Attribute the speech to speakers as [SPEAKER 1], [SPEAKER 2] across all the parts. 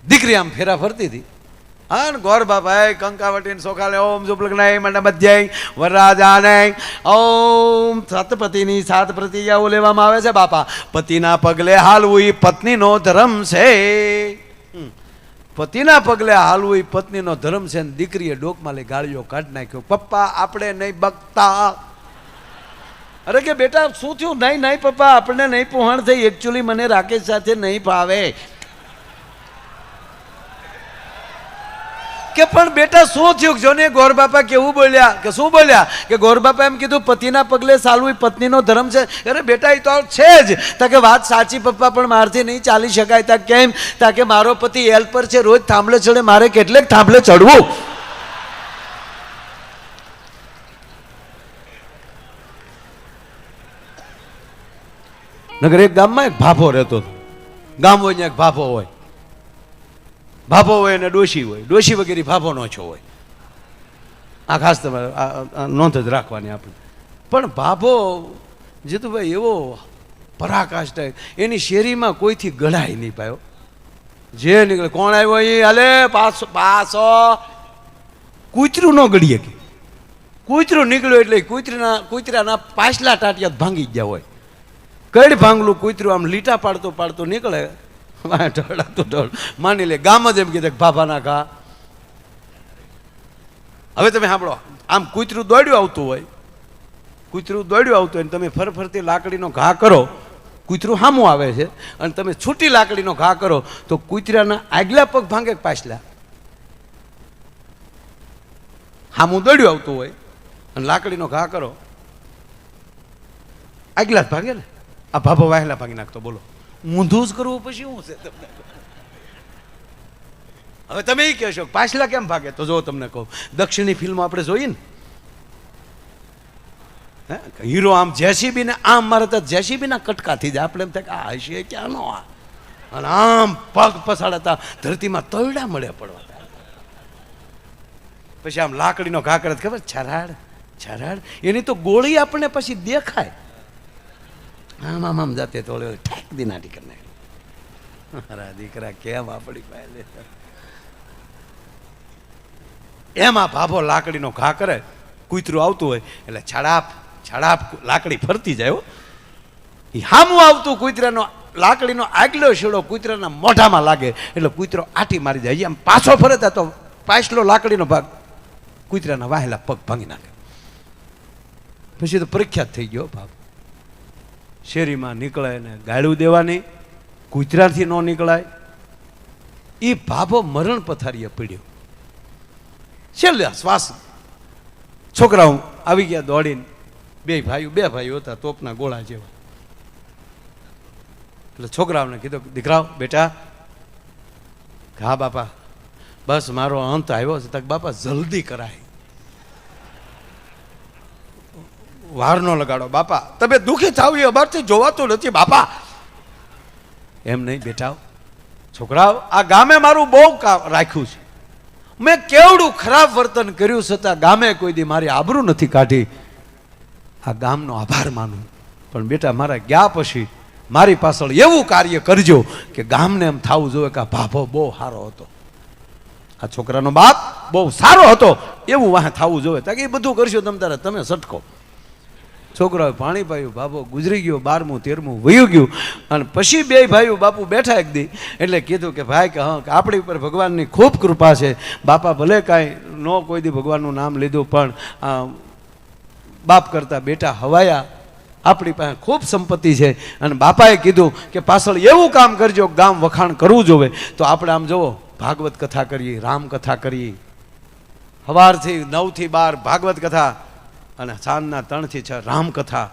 [SPEAKER 1] દીકરી આમ ફેરા ફરતી હતી. હા ને ગોર બાપા કંકાવટીને સોખાલે ઓમ સુપલગ્નાય મંડમધ્યાય વરરાજાને ઓમ સતપતિની સાત પ્રતિજ્ઞાઓ લેવામાં આવે છે બાપા. પતિના પગલે હાલવું એ પત્નીનો ધર્મ છે. પતિના પગલે હાલવું એ પત્નીનો ધર્મ છે. ને દીકરીએ ડોકમાં લઈ ગાળીઓ કાઢી નાખ્યો. પપ્પા આપણે નહીં બકતા. અરે કે બેટા શું થયું? નહીં નહીં પપ્પા આપણને નહીં પહોંચ થઈ. એકચ્યુઅલી મને રાકેશ સાથે નહીં ભાવે. કે પણ બેટા શું થયું? જો ને ગોર બાપા કેવું બોલ્યા કે શું બોલ્યા કે ગોર બાપા એમ કીધું પતિના પગલે ચાલવું એ પત્નીનો ધર્મ છે. અરે બેટા એ તો છે જ. તા કે વાત સાચી પપ્પા, પણ મારથી નહીં ચાલી શકાય. તા કેમ? તા કે મારો પતિ એલ પર છે, રોજ થાંભલે ચડે, મારે કેટલેક થાંભલે ચડવું. નગર એક ગામમાં એક ભાભો રહેતો હતો. ગામ હોય ને એક ભાભો હોય. ભાભો હોય અને ડોશી હોય. ડોશી વગેરે ભાભો નો છો હોય. આ ખાસ તમારે નોંધ જ રાખવાની આપણે. પણ ભાભો જીતુભાઈ એવો પરાકાષ્ઠ, એની શેરીમાં કોઈથી ગળાય નહીં પાયો. જે નીકળે કોણ આવ્યો એ હાલે પાછો પાછો. કૂતરું ન ગળીએ કે કૂતરું નીકળ્યું એટલે કૂતરાના પાછલા ટાટિયા ભાંગી ગયા હોય. કઈ ભાંગલું કૂતરું આમ લીટા પાડતો પાડતો નીકળે. માની લે ગામ જ એમ કીધે ભાભાના ઘા. હવે તમે સાંભળો, આમ કૂતરું દોડ્યું આવતું હોય, કૂતરું દોડ્યું આવતું હોય, તમે ફરફરતી લાકડીનો ઘા કરો, કૂતરું સામું આવે છે, અને તમે છૂટી લાકડીનો ઘા કરો તો કૂતરાના આગલા પગ ભાંગે પાછલા. સામું દોડ્યું આવતું હોય અને લાકડીનો ઘા કરો, આગલા જ ભાગે ને. આ ભાભો વાહેલા ભાગી નાખતો. બોલો ઊંધું જ કરવું પછી શું છે તમને? હવે તમે એ કહેશો પાછલા કેમ ભાગે? તો જો તમને કહું, દક્ષિણી ફિલ્મો આપણે જોઈએ ને, હીરો આમ જેસીબી ને આમ મારે તો જેસીબી ના કટકા થઈ જાય. આપણે એમ થાય કે આ હશે ક્યાંનો આ, અને આમ પગ પસાડતા ધરતીમાં તોયડા મળે પડવા. પછી આમ લાકડીનો ઘા કરે ખબર, છરાડ છરાડ, એની તો ગોળી આપણને પછી દેખાય. આમ આમ આમ જાતે તો ઠેક દીનાટી કરી નાખી. મારા દીકરા કેમ આપણી પાસે એમાં ભાભો લાકડીનો ઘા કરે, કૂતરું આવતું હોય એટલે છડાપ છડાપ લાકડી ફરતી જાય. એ હામું આવતું કૂતરાનો લાકડીનો આગલો શેડો કૂતરાના મોઢામાં લાગે એટલે કૂતરો આટી મારી જાય. આમ પાછો ફરે તો પાછલો લાકડીનો ભાગ કૂતરાના વાહેલા પગ ભાંગી નાખે. પછી તો પ્રખ્યાત થઈ ગયો ભાભો. શેરીમાં નીકળે ને ગાળું દેવાની, કૂતરાથી ન નીકળાય. એ ભાભો મરણ પથારીએ પડ્યો. છેલ્લે શ્વાસ. છોકરાઓ આવી ગયા દોડીને. બે ભાઈઓ હતા તોપના ગોળા જેવા. એટલે છોકરાઓને કીધું, દીકરાઓ બેટા. હા બાપા બસ મારો અંત આવ્યો છે. તક બાપા જલ્દી કરાય, વાર ન લગાડો બાપા. તમે દુઃખી થાવ એ અમારથી જોવાતું નથી બાપા. એમ નહીં બેટા. છોકરાઓ આ ગામે મારું બહુ રાખ્યું છે. મેં કેવડું ખરાબ વર્તન કર્યું છતાં ગામે કોઈ દી મારી આબરૂ નથી કાઢી. આ ગામનો આભાર માનું. પણ બેટા મારા ગયા પછી મારી પાછળ એવું કાર્ય કરજો કે ગામને એમ થવું જોઈએ કે આ ભાભો બહુ સારો હતો, આ છોકરાનો બાપ બહુ સારો હતો, એવું વાહ થવું જોઈએ. તાકે એ બધું કરશો તમે તારે તમે સટકો. છોકરાએ પાણી પાયું. ભાભો ગુજરી ગયો. 12મું 13મું વયું ગયું. અને પછી બે ભાઈઓ બાપુ બેઠા એક દી એટલે કીધું કે ભાઈ કે હા આપણી ઉપર ભગવાનની ખૂબ કૃપા છે. બાપા ભલે કાંઈ ન કોઈ દી ભગવાનનું નામ લીધું પણ બાપ કરતા બેટા હવાયા. આપણી પાસે ખૂબ સંપત્તિ છે. અને બાપાએ કીધું કે પાછળ એવું કામ કરજો, ગામ વખાણ કરવું જોવે. તો આપણે આમ જુઓ, ભાગવત કથા કરીએ, રામકથા કરીએ, સવારથી 9 થી 12 ભાગવત કથા અને સાંજના 3 થી 6 રામકથા.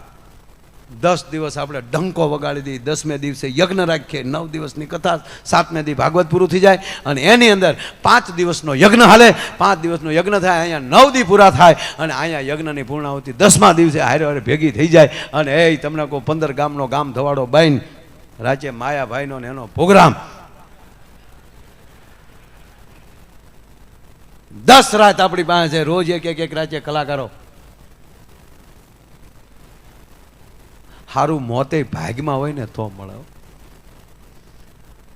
[SPEAKER 1] 10 દિવસ આપણે ડંકો વગાડી દઈએ. 10મે દિવસે યજ્ઞ રાખીએ. 9 દિવસની કથા, 7મે દી ભાગવત પૂરું થઈ જાય. અને એની અંદર 5 દિવસનો યજ્ઞ હાલે. 5 દિવસનો યજ્ઞ થાય, અહીંયા 9 દી પૂરા થાય. અને અહીંયા યજ્ઞની પૂર્ણાહુતિ 10મા દિવસે હારે હારે ભેગી થઈ જાય. અને એ તમને કહું 15 ગામનો ગામ ધવાડો બાઈને રાજ્ય માયાભાઈનો ને એનો પ્રોગ્રામ. 10 રાત આપણી પાસે છે. રોજ એક રાજ્ય કલાકારો. સારું મોતે ભાગમાં હોય ને તો મળે.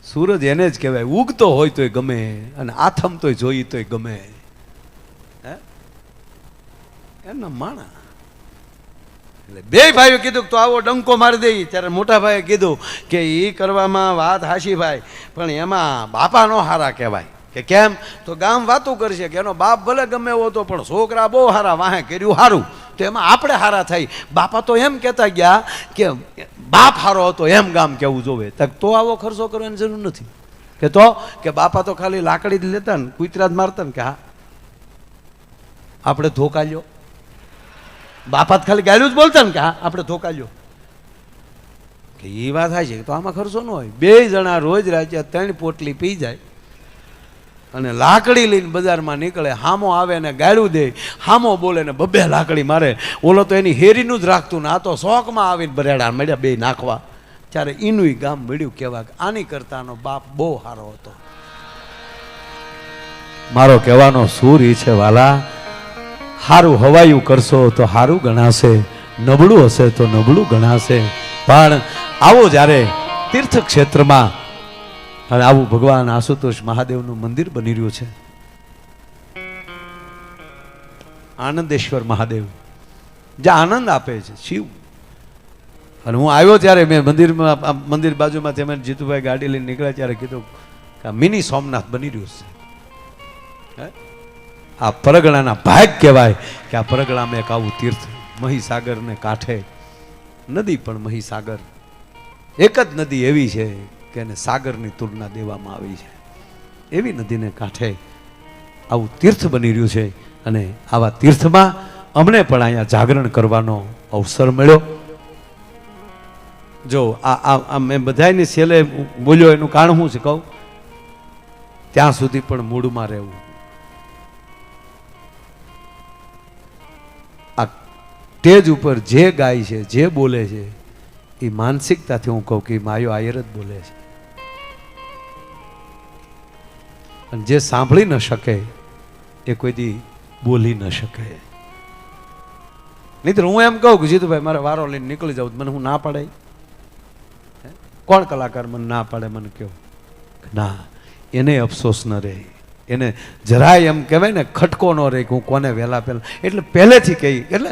[SPEAKER 1] સૂરજ એને જ કહેવાય, ઉગતો હોય તોય ગમે અને આથમતોય જોઈ તોય ગમે. હે એમના માણા. એટલે બે ભાઈઓ કીધું કે તો આવો ડંકો મારી દઈ. ત્યારે મોટા ભાઈએ કીધું કે એ કરવામાં વાત હાશી ભાઈ, પણ એમાં બાપા નો હારા કહેવાય. કે કેમ? તો ગામ વાતું કરશે કે એનો બાપ ભલે ગમે એવો હતો પણ છોકરા બહુ હારા, વાહે કર્યું હારું, તો એમાં આપણે હારા થઈ. બાપા તો એમ કહેતા ગયા કે બાપ હારો હતો એમ ગામ કેવું જોવે. તો આવો ખર્ચો કરવાની જરૂર નથી. કે તો કે બાપા તો ખાલી લાકડી જ લેતા ને કૂતરા જ મારતા ને. કે હા આપણે ધોકા લ્યો. બાપા ખાલી ગાળ્યું જ બોલતા ને કે હા આપણે ધોકા લ્યો. કે એ વાત થાય છે. તો આમાં ખર્ચો ન હોય. બે જણા રોજ રાત્રે 3 પોટલી પી જાય અને લાકડી લઈને બજારમાં નીકળે, હામો આવે ને ગાળ્યું દે, હામો બોલે ને બબે લાકડી મારે. ઓલો તો એની હેરીનું જ રાખતું ને આ તો શોખમાં આવીને બરેડા મળ્યા બે નાખવા. ત્યારે એનું ગામ મળ્યું કહેવા કે આની કરતાનો બાપ બહુ સારો હતો. મારો કહેવાનો સૂર એ છે વાલા, સારું હવાયું કરશો તો સારું ગણાશે, નબળું હશે તો નબળું ગણાશે. પણ આવો જ્યારે તીર્થ ક્ષેત્રમાં અને આવું ભગવાન આશુતોષ મહાદેવનું મંદિર બની રહ્યું છે, આનંદેશ્વર મહાદેવ, જે આનંદ આપે છે શિવ. અને હું આવ્યો ત્યારે મેં મંદિરમાં, મંદિર બાજુમાંથી અમે જીતુભાઈ ગાડી લઈને નીકળ્યા ત્યારે કીધું કે મિની સોમનાથ બની રહ્યું છે. આ પરગણાના ભાગ કહેવાય કે આ પરગણામાં એક આવું તીર્થ, મહીસાગરને કાંઠે નદી પણ મહીસાગર, એક જ નદી એવી છે કે એને સાગરની તુલના દેવામાં આવી છે. એવી નદીને કાંઠે આવું તીર્થ બની રહ્યું છે. અને આવા તીર્થમાં અમને પણ અહીંયા જાગરણ કરવાનો અવસર મળ્યો. જો આ મેં બધાની છેલ્લે બોલ્યો એનું કારણ શું છે કહું? ત્યાં સુધી પણ મૂળમાં રહેવું. આ સ્ટેજ ઉપર જે ગાય છે, જે બોલે છે, એ માનસિકતાથી હું કહું કે માયો આયર જ બોલે છે. અને જે સાંભળી ન શકે એ કોઈ દી બોલી ન શકે. નહીં તો હું એમ કહું કે જીતુભાઈ મારે વારો લઈને નીકળી જાઉં, મને હું ના પાડે? કોણ કલાકાર મને ના પાડે? મને કહો. ના, એને અફસોસ ન રહે, એને જરાય એમ કહેવાય ને ખટકો ન રહે કે હું કોને વહેલા પહેલા. એટલે પહેલેથી કહી, એટલે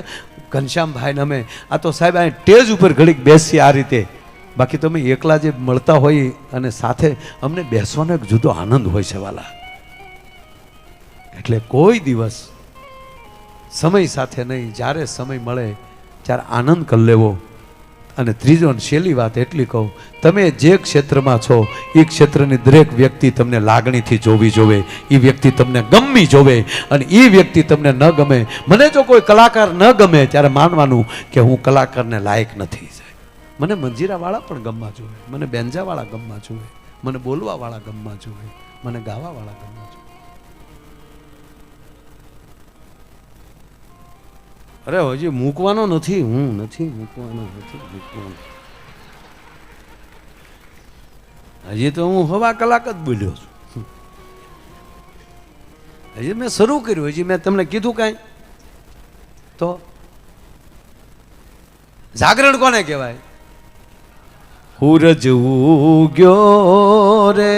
[SPEAKER 1] ઘનશ્યામભાઈને અમે આ તો સાહેબ આ સ્ટેજ ઉપર ઘડીક બેસી આ રીતે, બાકી તમે એકલા જે મળતા હોય અને સાથે અમને બેસવાનો એક જુદો આનંદ હોય છે વાલા. એટલે કોઈ દિવસ સમય સાથે નહીં, જ્યારે સમય મળે ત્યારે આનંદ કરી લેવો. અને ત્રીજો છેલ્લી વાત એટલી કહું, તમે જે ક્ષેત્રમાં છો એ ક્ષેત્રની દરેક વ્યક્તિ તમને લાગણીથી જોવી જોવે, એ વ્યક્તિ તમને ગમવી જોવે. અને એ વ્યક્તિ તમને ન ગમે, મને જો કોઈ કલાકાર ન ગમે ત્યારે માનવાનું કે હું કલાકારને લાયક નથી. મને મંજીરાવાળા પણ ગમવા જોવે, મને બેન્જાવાળા ગમવા જોવે, મને બોલવાવાળા ગમવા જોવે, મને ગાવાવાળા ગમવા જોવે. અરે હજી મૂકવાનો નથી, હું નથી મૂકવાનો, હજી તો હું હવા કલાક જ બોલ્યો છું. હજી મેં શરૂ કર્યું, હજી મેં તમને કીધું કાંઈ. તો જાગરણ કોને કહેવાય? સૂરજ ઉગ્યો રે.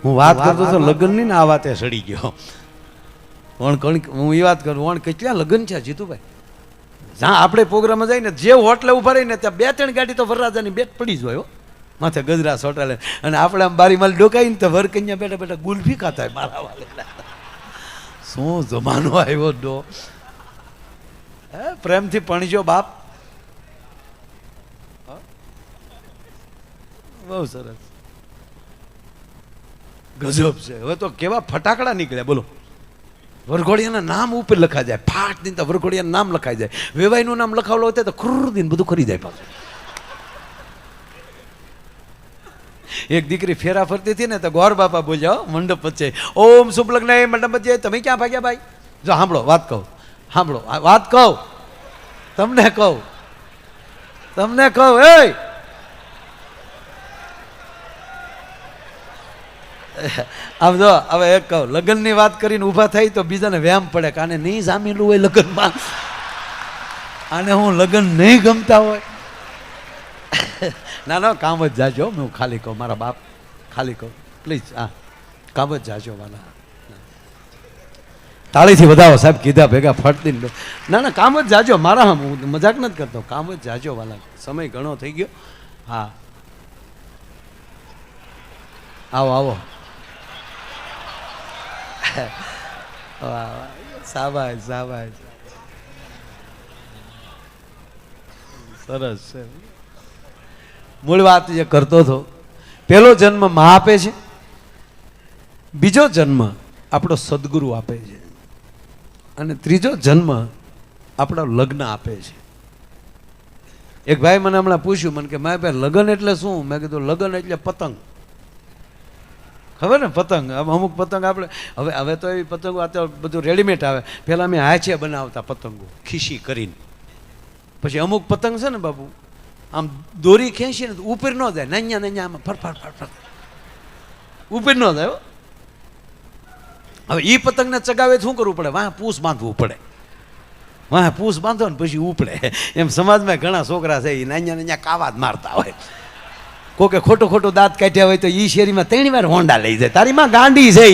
[SPEAKER 1] હું વાત કરતો તો લગ્નની ને આ વાતે સડી ગયો. હું એ વાત કરું, વણ કેટલા લગ્ન છે જીતુભાઈ, જ્યાં આપણે પ્રોગ્રામમાં જઈને જે હોટલે ઉભા રહીને ત્યાં 2-3 ગાડી તો વરરાજાની બેટ પડી જ હોય, માથે ગજરા સોટાલે. અને આપણે આમ બારીમાં ડોકાઈને તો વરકન્યા બેઠા બેઠા ગુલ્ફી ખાતા હોય મારા વાલે. શું જમાનો આવ્યો ડો! હે પ્રેમથી પણજો બાપ. બહુ સરસ, ગજબ છે. હવે તો કેવા ફટાકડા નીકળ્યા બોલો. વરઘોડિયાના નામ ઉપર લખાઈ જાય, ફાટ દીને તો વરઘોડિયાનું નામ લખાઈ જાય. વેવાઈનું નામ લખાવેલું હોય તો ખુર દીને બધું કરી જાય પાછું. એક દીકરી ફેરા ફરતી હતી ને તો ગોર બાપા બોલ્યા મંડપ વચ્ચે, ઓમ શુભ લગ્ન મંડપ વચ્ચે. તમે ક્યાં ભાગ્યા ભાઈ? જો સાંભળો વાત કહું, સાંભળો વાત કહું, તમને કહું, તમને કહું. એ આમ જો હવે એક કહું, લગ્નની વાત કરીને ઊભા થઈ તો બીજાને વ્યામ પડે કે આને નહીં જામેલું હોય લગ્નમાં, આને હું લગ્ન નહીં ગમતા હોય. ના ના, કામ જ જાજો. હું ખાલી કહું, મારા બાપ ખાલી કહું, પ્લીઝ. હા, કામ જ જાજો વાલા. તાળીથી વધાવો સાહેબ, કીધા ભેગા ફટતી. ના ના, કામ જ જાજો મારા. હું મજાક નથી કરતો, કામ જ જાજો વાલા. સમય ઘણો થઈ ગયો. હા, આવો આવો. શાબાશ શાબાશ, સરસ છે. મૂળ વાત જે કરતો હતો, પહેલો જન્મ માં આપે છે, બીજો જન્મ આપણો સદગુરુ આપે છે, અને ત્રીજો જન્મ આપણો લગ્ન આપે છે. એક ભાઈ મને હમણાં પૂછ્યું, મને કે મારે ભાઈ લગ્ન એટલે શું? મેં કીધું લગ્ન એટલે પતંગ. ખબર ને, પતંગ. અમુક પતંગ આપણે હવે તો એવી પતંગો અત્યારે બધું રેડીમેડ આવે. પહેલાં અમે હાથે બનાવતા પતંગો ખીસી કરીને. પછી અમુક પતંગ છે ને બાપુ, આમ દોરી ખેંચી ને ઉપર ન જાય, નૈયા નૈયા આમાં ફરફર ફરફર ઉપર ન જાય. હવે એ પતંગને ચગાવે શું કરવું પડે? વાહ પૂસ બાંધવું પડે. વાહ પૂસ બાંધો ને પછી ઉપડે. એમ સમાજમાં ઘણા છોકરા છે એ નાન્યા નાન્યા કાવા જ મારતા હોય. કોકે ખોટું ખોટું દાંત કાઢ્યા હોય તો એ શેરીમાં 3 વાર હોંડા લઈ જાય. તારી માં ગાંડી છે.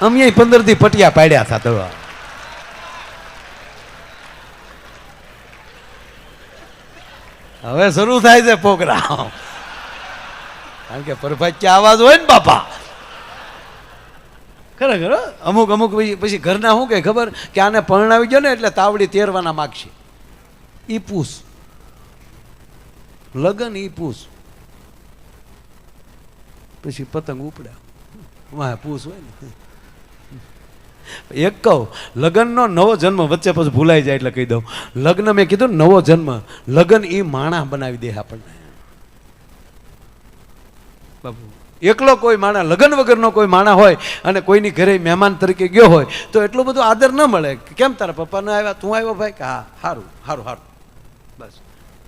[SPEAKER 1] અમે 15 દી પટિયા પાડ્યા હતા. તો હવે શરૂ થાય છે પ્રોગ્રામ, કારણ કે પરફાચ્યા અવાજ હોય ને બાપા. ખરેખર અમુક અમુક પછી ઘરના શું કહે ખબર? કે આને પરણાવી ગયો ને એટલે તાવડી તેરવાના માગશે. ઈ પૂસ લગન, ઈ પૂસ પછી પતંગ ઉપડ્યા. વાહ પૂસ હોય ને. એક કહું, લગ્નનો નવો જન્મ વચ્ચે પછી ભૂલાઈ જાય એટલે કહી દઉં. લગ્ન મેં કીધું નવો જન્મ, લગ્ન એ માણા બનાવી દે આપણને બાપુ. એકલો કોઈ માણા, લગ્ન વગરનો કોઈ માણા હોય અને કોઈની ઘરે મહેમાન તરીકે ગયો હોય તો એટલો બધો આદર ન મળે. કેમ તારા પપ્પા ના આવ્યા, તું આવ્યો ભાઈ? કે હા, સારું સારું સારું, બસ.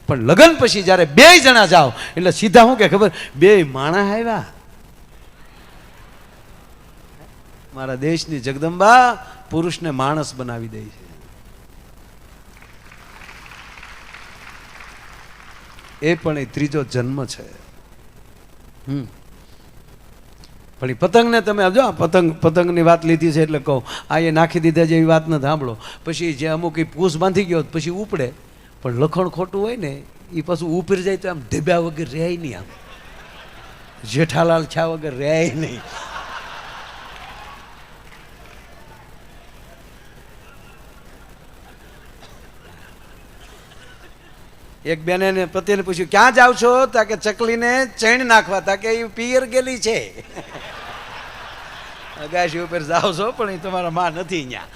[SPEAKER 1] પણ લગ્ન પછી જ્યારે 2 જણા જાઓ એટલે સીધા શું કે ખબર? 2 માણા આવ્યા. મારા દેશની જગદંબા પુરુષને માણસ બનાવી દે છે. એ પણ એ ત્રીજો જન્મ છે. પણ એ પતંગને તમે આવજો, પતંગની વાત લીધી છે એટલે કહું, આ એ નાખી દીધા જેવી વાત નથી. સાંભળો, પછી જે અમુક એ પૂસ બાંધી ગયો પછી ઉપડે, પણ લખણ ખોટું હોય ને એ પાછું ઉપર જાય તો આમ ઢેબ્યા વગર રહે નહીં. આમ જેઠાલાલ છા વગર રહે નહીં. એક બેને પતિને પૂછ્યું, ક્યાં જાવ છો? તા કે ચકલીને ચૈણ નાખવા. તા કે એ પિયર ગેલી છે. અગાશી ઉપર જાવ છો પણ એ તમારા માં નથી અહીંયા.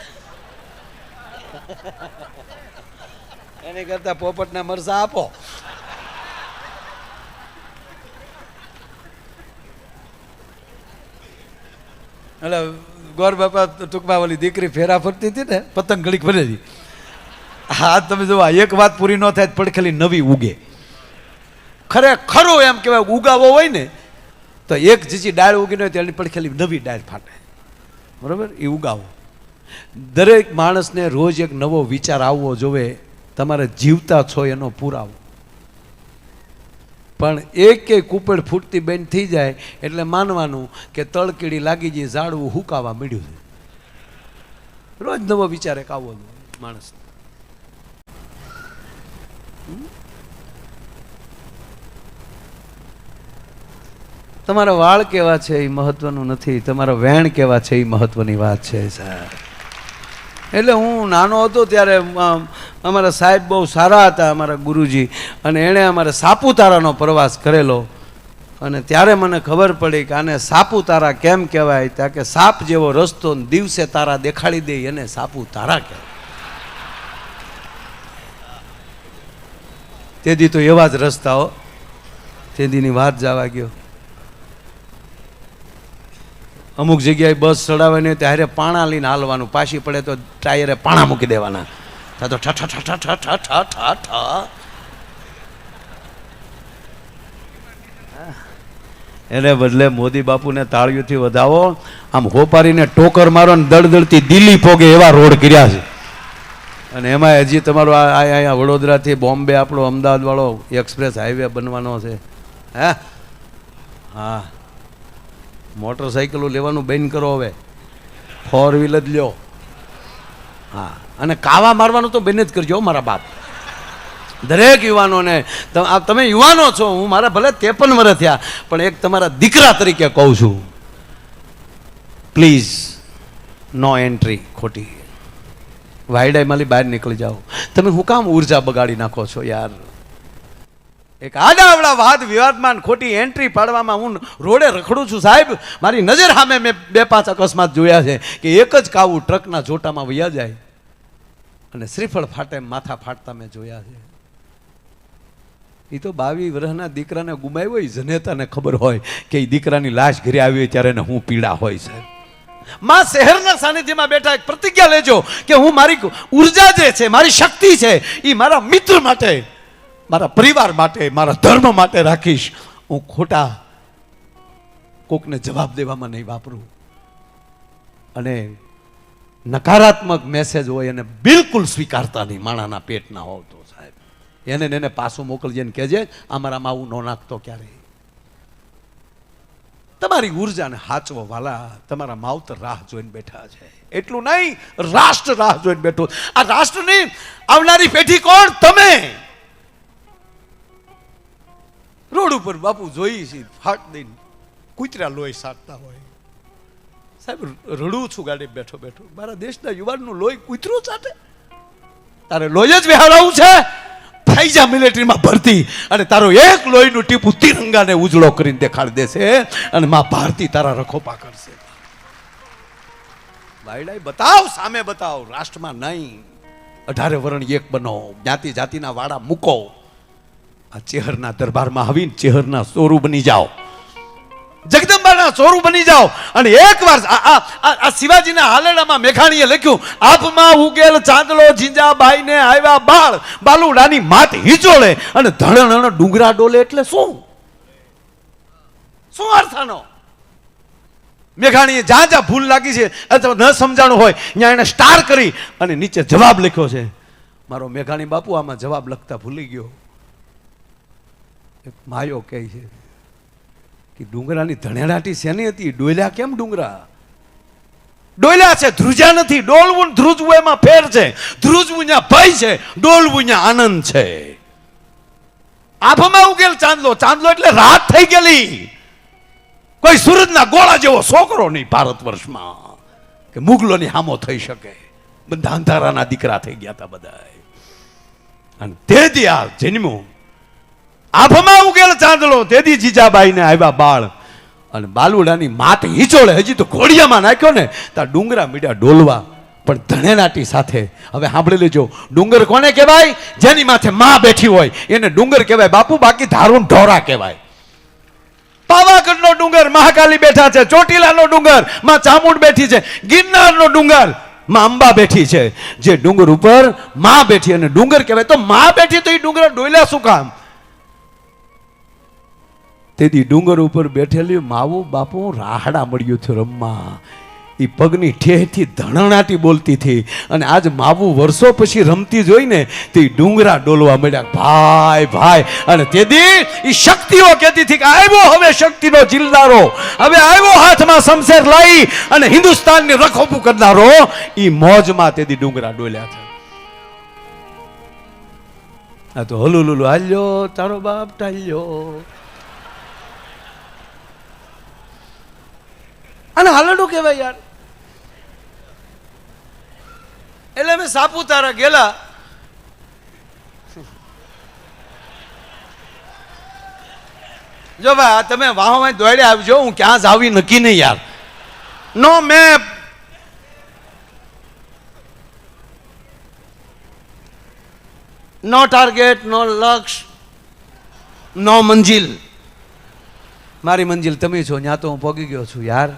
[SPEAKER 1] એની કરતા પોપટના મરસા આપો. એટલે ગોર બાપા ટૂંકમાં ઓલી દીકરી ફેરા ફરતી હતી ને, પતંગ ઘડીક ફરે હતી. હા તમે જો, એક વાત પૂરી ન થાય પડખેલી નવી ઉગે. ખરેખરું એમ કહેવાય, ઉગાવો હોય ને તો એક જીચી ડાળ ઉગી ન હોય તો એની પડખેલી નવી ડાળ ફાટે. બરાબર? એ ઉગાવો. દરેક માણસને રોજ એક નવો વિચાર આવવો જોવે. તમારે જીવતા છો એનો પુરાવો. પણ એક કૂપડ ફૂટતી બેન થઈ જાય એટલે માનવાનું કે તળકીડી લાગી જાય, ઝાડવું હુકાવા મળ્યું છે. રોજ નવો વિચાર એક આવવો જોઈએ માણસ. તમારા વાળ કેવા છે એ મહત્વનું નથી, તમારા વેણ કેવા છે એ મહત્વની વાત છે સાહેબ. એટલે હું નાનો હતો ત્યારે અમારા સાહેબ બહુ સારા હતા, અમારા ગુરુજી, અને એણે અમારે સાપુતારાનો પ્રવાસ કરેલો. અને ત્યારે મને ખબર પડી કે આને સાપુતારા કેમ કહેવાય. ત્યાં કે સાપ જેવો રસ્તો દિવસે તારા દેખાડી દે એને સાપુતારા કહેવાય. તેથી તો એવા જ રસ્તાઓ, તેદીની વાત જવા ગયો. અમુક જગ્યાએ બસ ચડાવવાની ત્યારે પાણા લઈને હાલવાનું, પાછી પડે તો ટાયરે પાણા મૂકી દેવાના. તો ઠ ઠ ઠ ઠ ઠ ઠ ઠ ઠ. એને બદલે મોદી બાપુને તાળીઓથી વધાવો, આમ હોપારીને ટોકર મારો ને દળદળતી દિલ્હી પોગે એવા રોડ કર્યા છે. અને એમાં હજી તમારો અહીંયા વડોદરાથી બોમ્બે આપણો અમદાવાદ વાળો એક્સપ્રેસ હાઈવે બનવાનો છે. હે હા, મોટરસાઇકલો લેવાનું બંધ કરો, હવે 4 વ્હીલર જ લ્યો. હા, અને કાવા મારવાનું તો બંધ જ કરજો મારા બાપ. દરેક યુવાનોને, તમે યુવાનો છો, હું મારા ભલે 53 વર્ષ થયા, પણ એક તમારા દીકરા તરીકે કહું છું, પ્લીઝ નો એન્ટ્રી ખોટી. વાયડાઈ માલી બહાર નીકળી જાઓ. તમે હું કામ ઉર્જા બગાડી નાખો છો યાર? એક આડાવડા વાદ વિવાદમાં ખોટી એન્ટ્રી પાડવામાં હું રોડે રખડું છું સાહેબ. મારી નજર સામે મેં 2-5 અકસ્માત જોયા છે કે એક જ કાવું ટ્રકના જોટામાં વયા જાય અને શ્રીફળ ફાટે માથા ફાટતા મેં જોયા છે. એ તો 22 વર્ષના દીકરાને ગુમાવ્યો હોય, જનેતાને ખબર હોય કે એ દીકરાની લાશ ઘરે આવી હોય ત્યારે હું પીડા હોય સાહેબ. માં શહેરના સાનિધ્યમાં બેઠા એક પ્રતિજ્ઞા લેજો કે હું મારી ઉર્જા જે છે, મારી શક્તિ છે, એ મારા મિત્ર માટે, મારા પરિવાર માટે, મારા ધર્મ માટે રાખીશ. હું ખોટા કોકને જવાબ દેવામાં નહીં વાપરું. અને નકારાત્મક મેસેજ હોય એને બિલકુલ સ્વીકારતા નહીં. માણાના પેટ ના હોવ તો સાહેબ એને પાછું મોકલજે ને કહેજે અમારામાં આવું ન નાખતો ક્યારે. તમારી ઉર્જાને હાચવો વાલા. તમારા માવતર રાહ જોઈને બેઠા છે. એટલું નહીં, રાષ્ટ્ર રાહ જોઈને બેઠો. આ રાષ્ટ્રની આવનારી પેઢી કોણ? તમે. રોડ ઉપર બાપુ જોઈ છે ફાટ દઈને કૂતરા લોહી સાટતા હોય. સાહેબ રડું છું ગાડી બેઠો બેઠો. મારા દેશના યુવાનનું લોહી કૂતરું ચાટે? તારે લોહી જ વહેરાવું છે? થઈ જા મિલિટરીમાં ભરતી અને તારો એક લોહીનું ટીપું તિરંગાને ઉજળો કરીને દેખાડી દેશે અને માં ભારતી તારા રખોપા કરશે. વાયડાઈ બતાવ, સામે બતાવ, રાષ્ટ્રમાં નહીં. 18 વરણ એક બનો, જ્ઞાતિ જાતિના વાડા મૂકો. આ ચેહરના દરબારમાં આવીને ચેહરના ચોરું બની જાઓ, જગદંબાના ચોરું બની જાઓ. અને એકવાર આ શિવાજીના હાલેડામાં મેઘાણીએ લખ્યું, આભમાં ઉગેલ ચાંદલો જીંજાબાઈને આવ્યા બાળ, બાલુડાની માત હિચોળે અને ધણણ ડુંગરા ડોલે. એટલે શું શું અર્થનો? મેઘાણીએ જ્યાં જ્યાં ભૂલ લાગી છે અથવા ન સમજાણું હોય ત્યાં એને સ્ટાર કરી અને નીચે જવાબ લખ્યો છે. મારો મેઘાણી બાપુ આમાં જવાબ લખતા ભૂલી ગયો. એક માયો કહે છે કે ડુંગરાની ધણેડાટી શેની હતી? ડોલ્યા કેમ ડુંગરા? ડોલ્યા છે, ધ્રુજા નથી. ડોલવું ધ્રુજવું એમાં ફેર છે. ધ્રુજવું ત્યાં ભય છે, ડોલવું ત્યાં આનંદ છે. આભમાં ઉગેલ ચાંદલો, ચાંદલો એટલે રાત થઈ ગયેલી. કોઈ સૂરજના ગોળા જેવો છોકરો નહીં ભારત વર્ષમાં કે મુગલોની હામો થઈ શકે. બધા અંધારાના દીકરા થઈ ગયા હતા બધા. અને તે દી આ જન્મ્યું, આભમાં ઉગેલ ચાંદલો, તેદી જીજાબાઈને આવ્યા બાળ અને બાલુડાની માત હિચોળે. હજી તો ઘોડિયામાં નાખ્યો ને ત્યાં ડુંગરા મીડિયા ડોલવા, પણ ધણેનાટી સાથે. હવે સાંભળી લેજો, ડુંગર કોને કહેવાય? જેની માથે માં બેઠી હોય એને ડુંગર કહેવાય બાપુ. બાકી ધારું ઢોરા કહેવાય. પાવાગઢનો ડુંગર મહાકાલી બેઠા છે, ચોટીલાનો ડુંગર માં ચામુંડ બેઠી છે, ગિરનારનો ડુંગર માં અંબા બેઠી છે. જે ડુંગર ઉપર માં બેઠી અને ડુંગર કહેવાય. તો માં બેઠી તો એ ડુંગર ડોલ્યા શું કામ? તેથી ડુંગર ઉપર બેઠેલી માવું બાપુ રાહડા મળ્યું થયું રમવા. એ પગની ઠેહથી ધણણાટી બોલતી હતી અને આજ માવું વર્ષો પછી રમતી જોઈને તે ડુંગરા ડોલવા મળ્યા. ભાઈ ભાઈ. અને તેથી એ શક્તિઓ કહેતી હતી કે આવ્યો હવે શક્તિનો જિલ્લારો, હવે આવ્યો હાથમાં શમશેર લઈ અને હિન્દુસ્તાનની રખોપું કરનારો. એ મોજમાં તેથી ડુંગરા ડોલ્યા છે. આ તો હલુલુલુ હાલ્યો તારો બાપ ટાલ્યો. અને હાલડું કહેવાય યાર. એટલે અમે સાપુતારા ગયેલા. જો ભાઈ તમે વાહમાં દોડે આવજો, હું ક્યાં જાવી નક્કી નહીં યાર. નો મેપ, નો ટાર્ગેટ, નો લક્ષ્ય, નો મંજિલ. મારી મંજિલ તમે છો, ત્યાં તો હું પહોંચી ગયો છું યાર.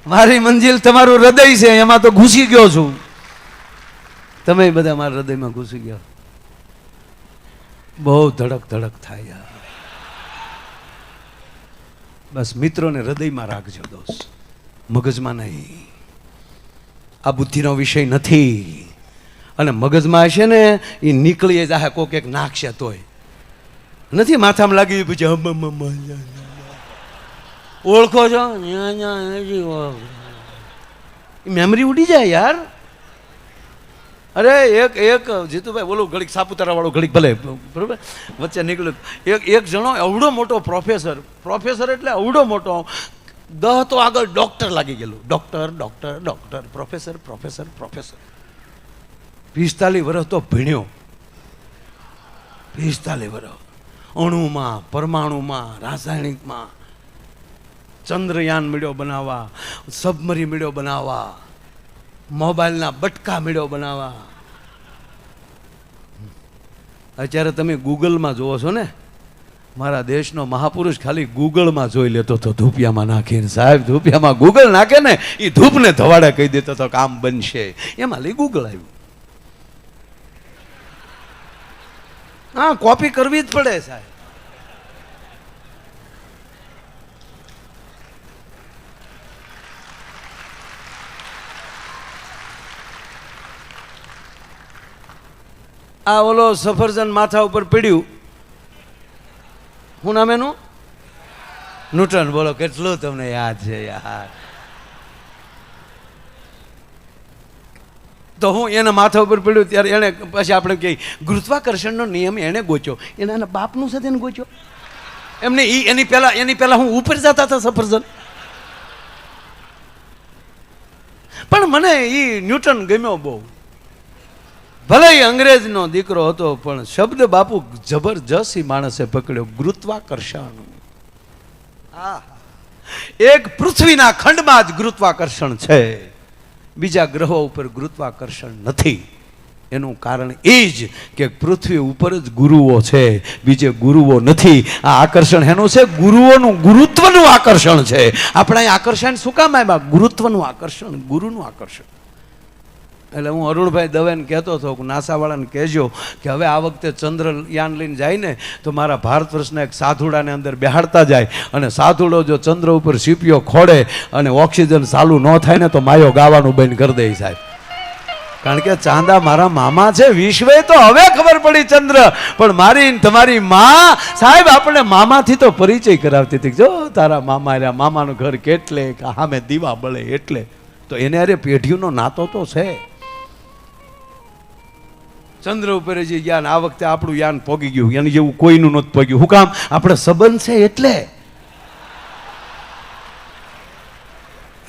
[SPEAKER 1] મારી મંજિલ તમારું હૃદય છે, એમાં તો ઘૂસી ગયો છું. તમે બધા મારા હૃદયમાં ઘૂસી ગયા. બહુ ધડક ધડક થાય યાર. બસ મિત્રોને હૃદયમાં રાખજો દોસ્ત, મગજમાં નહીં. આ બુદ્ધિનો વિષય નથી. અને મગજમાં હશે ને એ નીકળી જાય કોક એક નાખશે તોય નથી માથામાં લાગી પછી ઓળખો છો મેમરી ઉડી જાય યાર. અરે એક જીતુભાઈ બોલું ઘડીક સાપુતારા વાળું ઘડીક ભલે બરોબર વચ્ચે નીકળ્યું એક જણો એવડો મોટો પ્રોફેસર એટલે એવડો મોટો તો આગળ ડોક્ટર લાગી ગયેલું ડોક્ટર પ્રોફેસર 45 વર્ષ તો ભણ્યો 45 વર્ષ અણુમાં પરમાણુમાં રાસાયણિકમાં ચંદ્રયાન મળ્યો બનાવવા સબમરી મળ્યો બનાવવા મોબાઈલના બટકા મળ્યો બનાવવા. અત્યારે તમે ગૂગલમાં જોવો છો ને મારા દેશનો મહાપુરુષ ખાલી ગૂગલમાં જોઈ લેતો હતો ધૂપિયામાં નાખીને સાહેબ ધૂપિયામાં ગૂગલ નાખે ને એ ધૂપને ધવાડે કહી દેતો હતો કામ બનશે એમાં લઈ ગૂગલ આવ્યું. હા કોપી કરવી જ પડે સાહેબ. આ ઓલો સફરજન માથા ઉપર પડ્યું શું નામ એનું ન્યૂટન. બોલો કેટલું તમને યાદ છે યાર. તો હું એના માથા ઉપર પડ્યું ત્યારે એને પછી આપણે કહીએ ગુરુત્વાકર્ષણનો નિયમ એને ગોચ્યો એના બાપનું સાથે એને ગોચ્યો એમને એની પહેલા હું ઉપર જતા હતા સફરજન. પણ મને એ ન્યૂટન ગમ્યો બહુ. ભલે એ અંગ્રેજનો દીકરો હતો પણ શબ્દ બાપુ જબરજસ્ત માણસે પકડ્યો ગુરુત્વાકર્ષણ. એક પૃથ્વીના ખંડમાં જ ગુરુત્વાકર્ષણ છે બીજા ગ્રહો ઉપર ગુરુત્વાકર્ષણ નથી. એનું કારણ એ જ કે પૃથ્વી ઉપર જ ગુરુઓ છે બીજે ગુરુઓ નથી. આ આકર્ષણ એનું છે ગુરુઓનું ગુરુત્વનું આકર્ષણ છે. આપણે અહીં આકર્ષણ શું કામ આવ્યા ગુરુત્વનું આકર્ષણ ગુરુનું આકર્ષણ. એટલે હું અરુણભાઈ દવેને કહેતો હતો કે નાસાવાળાને કહેજો કે હવે આ વખતે ચંદ્રયાન લઈને જાય ને તો મારા ભારત વર્ષના એક સાધુડાને અંદર બેહાડતા જાય અને સાધુડો જો ચંદ્ર ઉપર સીપીઓ ખોડે અને ઓક્સિજન ચાલુ ન થાય ને તો માયો ગાવાનું બંધ કરી દે સાહેબ. કારણ કે ચાંદા મારા મામા છે વિશ્વે તો હવે ખબર પડી ચંદ્ર પણ મારી તમારી માં સાહેબ આપણે મામાથી તો પરિચય કરાવતી હતી જો તારા મામા રહ્યા મામાનું ઘર કેટલે સામે દીવા બળે એટલે તો એને અરે પેઢીઓનો નાતો તો છે. ચંદ્ર ઉપર જે યાન આ વખતે આપણું યાન પોગી ગયું એની જેવું કોઈનું નહોતું પોગ્યું. શું કામ આપણે સંબંધ છે એટલે.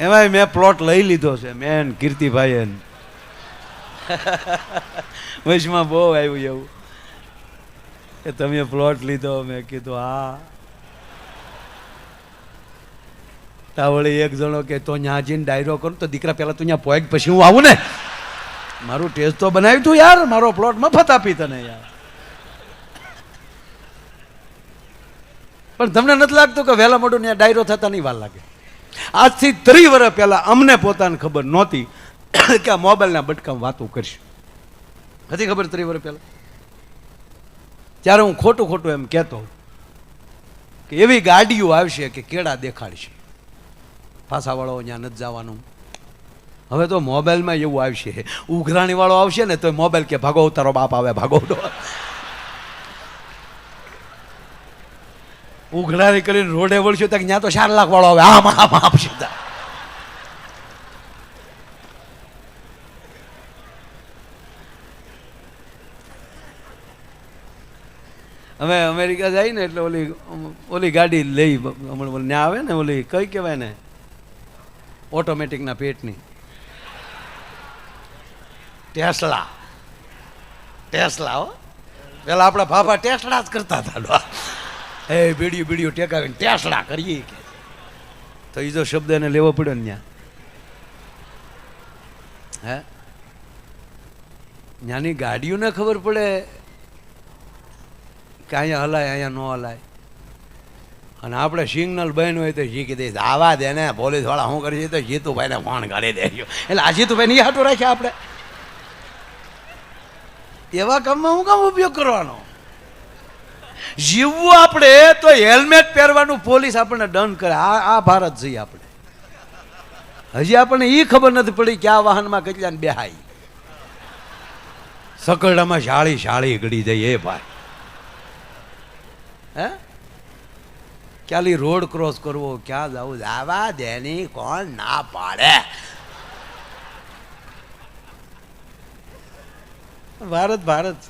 [SPEAKER 1] એમાંય મેં પ્લોટ લઈ લીધો છે મેન કીર્તિભાઈ વચમાં બહુ આવ્યું એવું કે તમે પ્લોટ લીધો. મેં કીધું હા. વળી એક જણો કે તો ત્યાં જઈને ડાયરો કરું તો દીકરા પહેલા તું ત્યાં પોઈન્ટ પછી હું આવું ને મારું ટેસ્ટ તો બનાવ્યું તું યાર મારો પ્લોટ મફત આપી તને યાર. પણ તમને નથી લાગતું કે વહેલા મોટું ત્યાં ડાયરો થતા નહીં વાર લાગે. આજથી 30 વર્ષ પહેલા અમને પોતાને ખબર નહોતી કે આ મોબાઈલના બટકામાં વાતો કરશું. હતી ખબર 30 વર્ષ પહેલા? ત્યારે હું ખોટું એમ કહેતો કે એવી ગાડીઓ આવશે કે કેળા દેખાડશે પાછાવાળો ત્યાં નથી જવાનું. હવે તો મોબાઈલમાં એવું આવશે ઉઘરાણી વાળો આવશે ને તો મોબાઈલ કે ભાગો તારો બાપ આવે ભાગો. ઉઘરાણી કરીને રોડે વળશું ત્યાં તો 4 લાખ વાળો આવે આમ આપશે. અમે અમેરિકા જાય ને એટલે ઓલી ગાડી લઈ ત્યાં આવે ને ઓલી કઈ કહેવાય ને ઓટોમેટિકના પેટની ટેસ્લા હો. પેલા આપણા બાપા ટેસ્લા જ કરતા હતા. એ બીડીયું ટેકાવીને ટેસ્લા કરીએ કે તો એ જો શબ્દ એને લેવો પડ્યો ને ત્યાં હે ત્યાંની ગાડીઓને ખબર પડે કે અહીંયા હલાય અહીંયા ન હલાય. અને આપણે સિગ્નલ બન્યું હોય તો શીખી દઈશ આવા દે ને પોલીસવાળા શું કરી તો જીતુભાઈને ફોન કરી દેજો. એટલે આ જીતુભાઈ નહીં હાટું રાખ્યા આપણે એવા કામમાં હું કામ ઉપયોગ કરવાનો. જીવવું આપણે તો હેલ્મેટ પહેરવાનું પોલીસ આપણને દંડ કરે. આ ભારત જઈએ આપણે. હજી આપણને એ ખબર નથી પડી કે આ વાહનમાં કેટલાને બેહાય. સકરડામાં શાળી શાળી ગળી જાય એ ભાઈ. હે ક્યાલી રોડ ક્રોસ કરવો, ક્યાં જવું, જવા દેની કોણ ના પાડે. ભારત ભારત.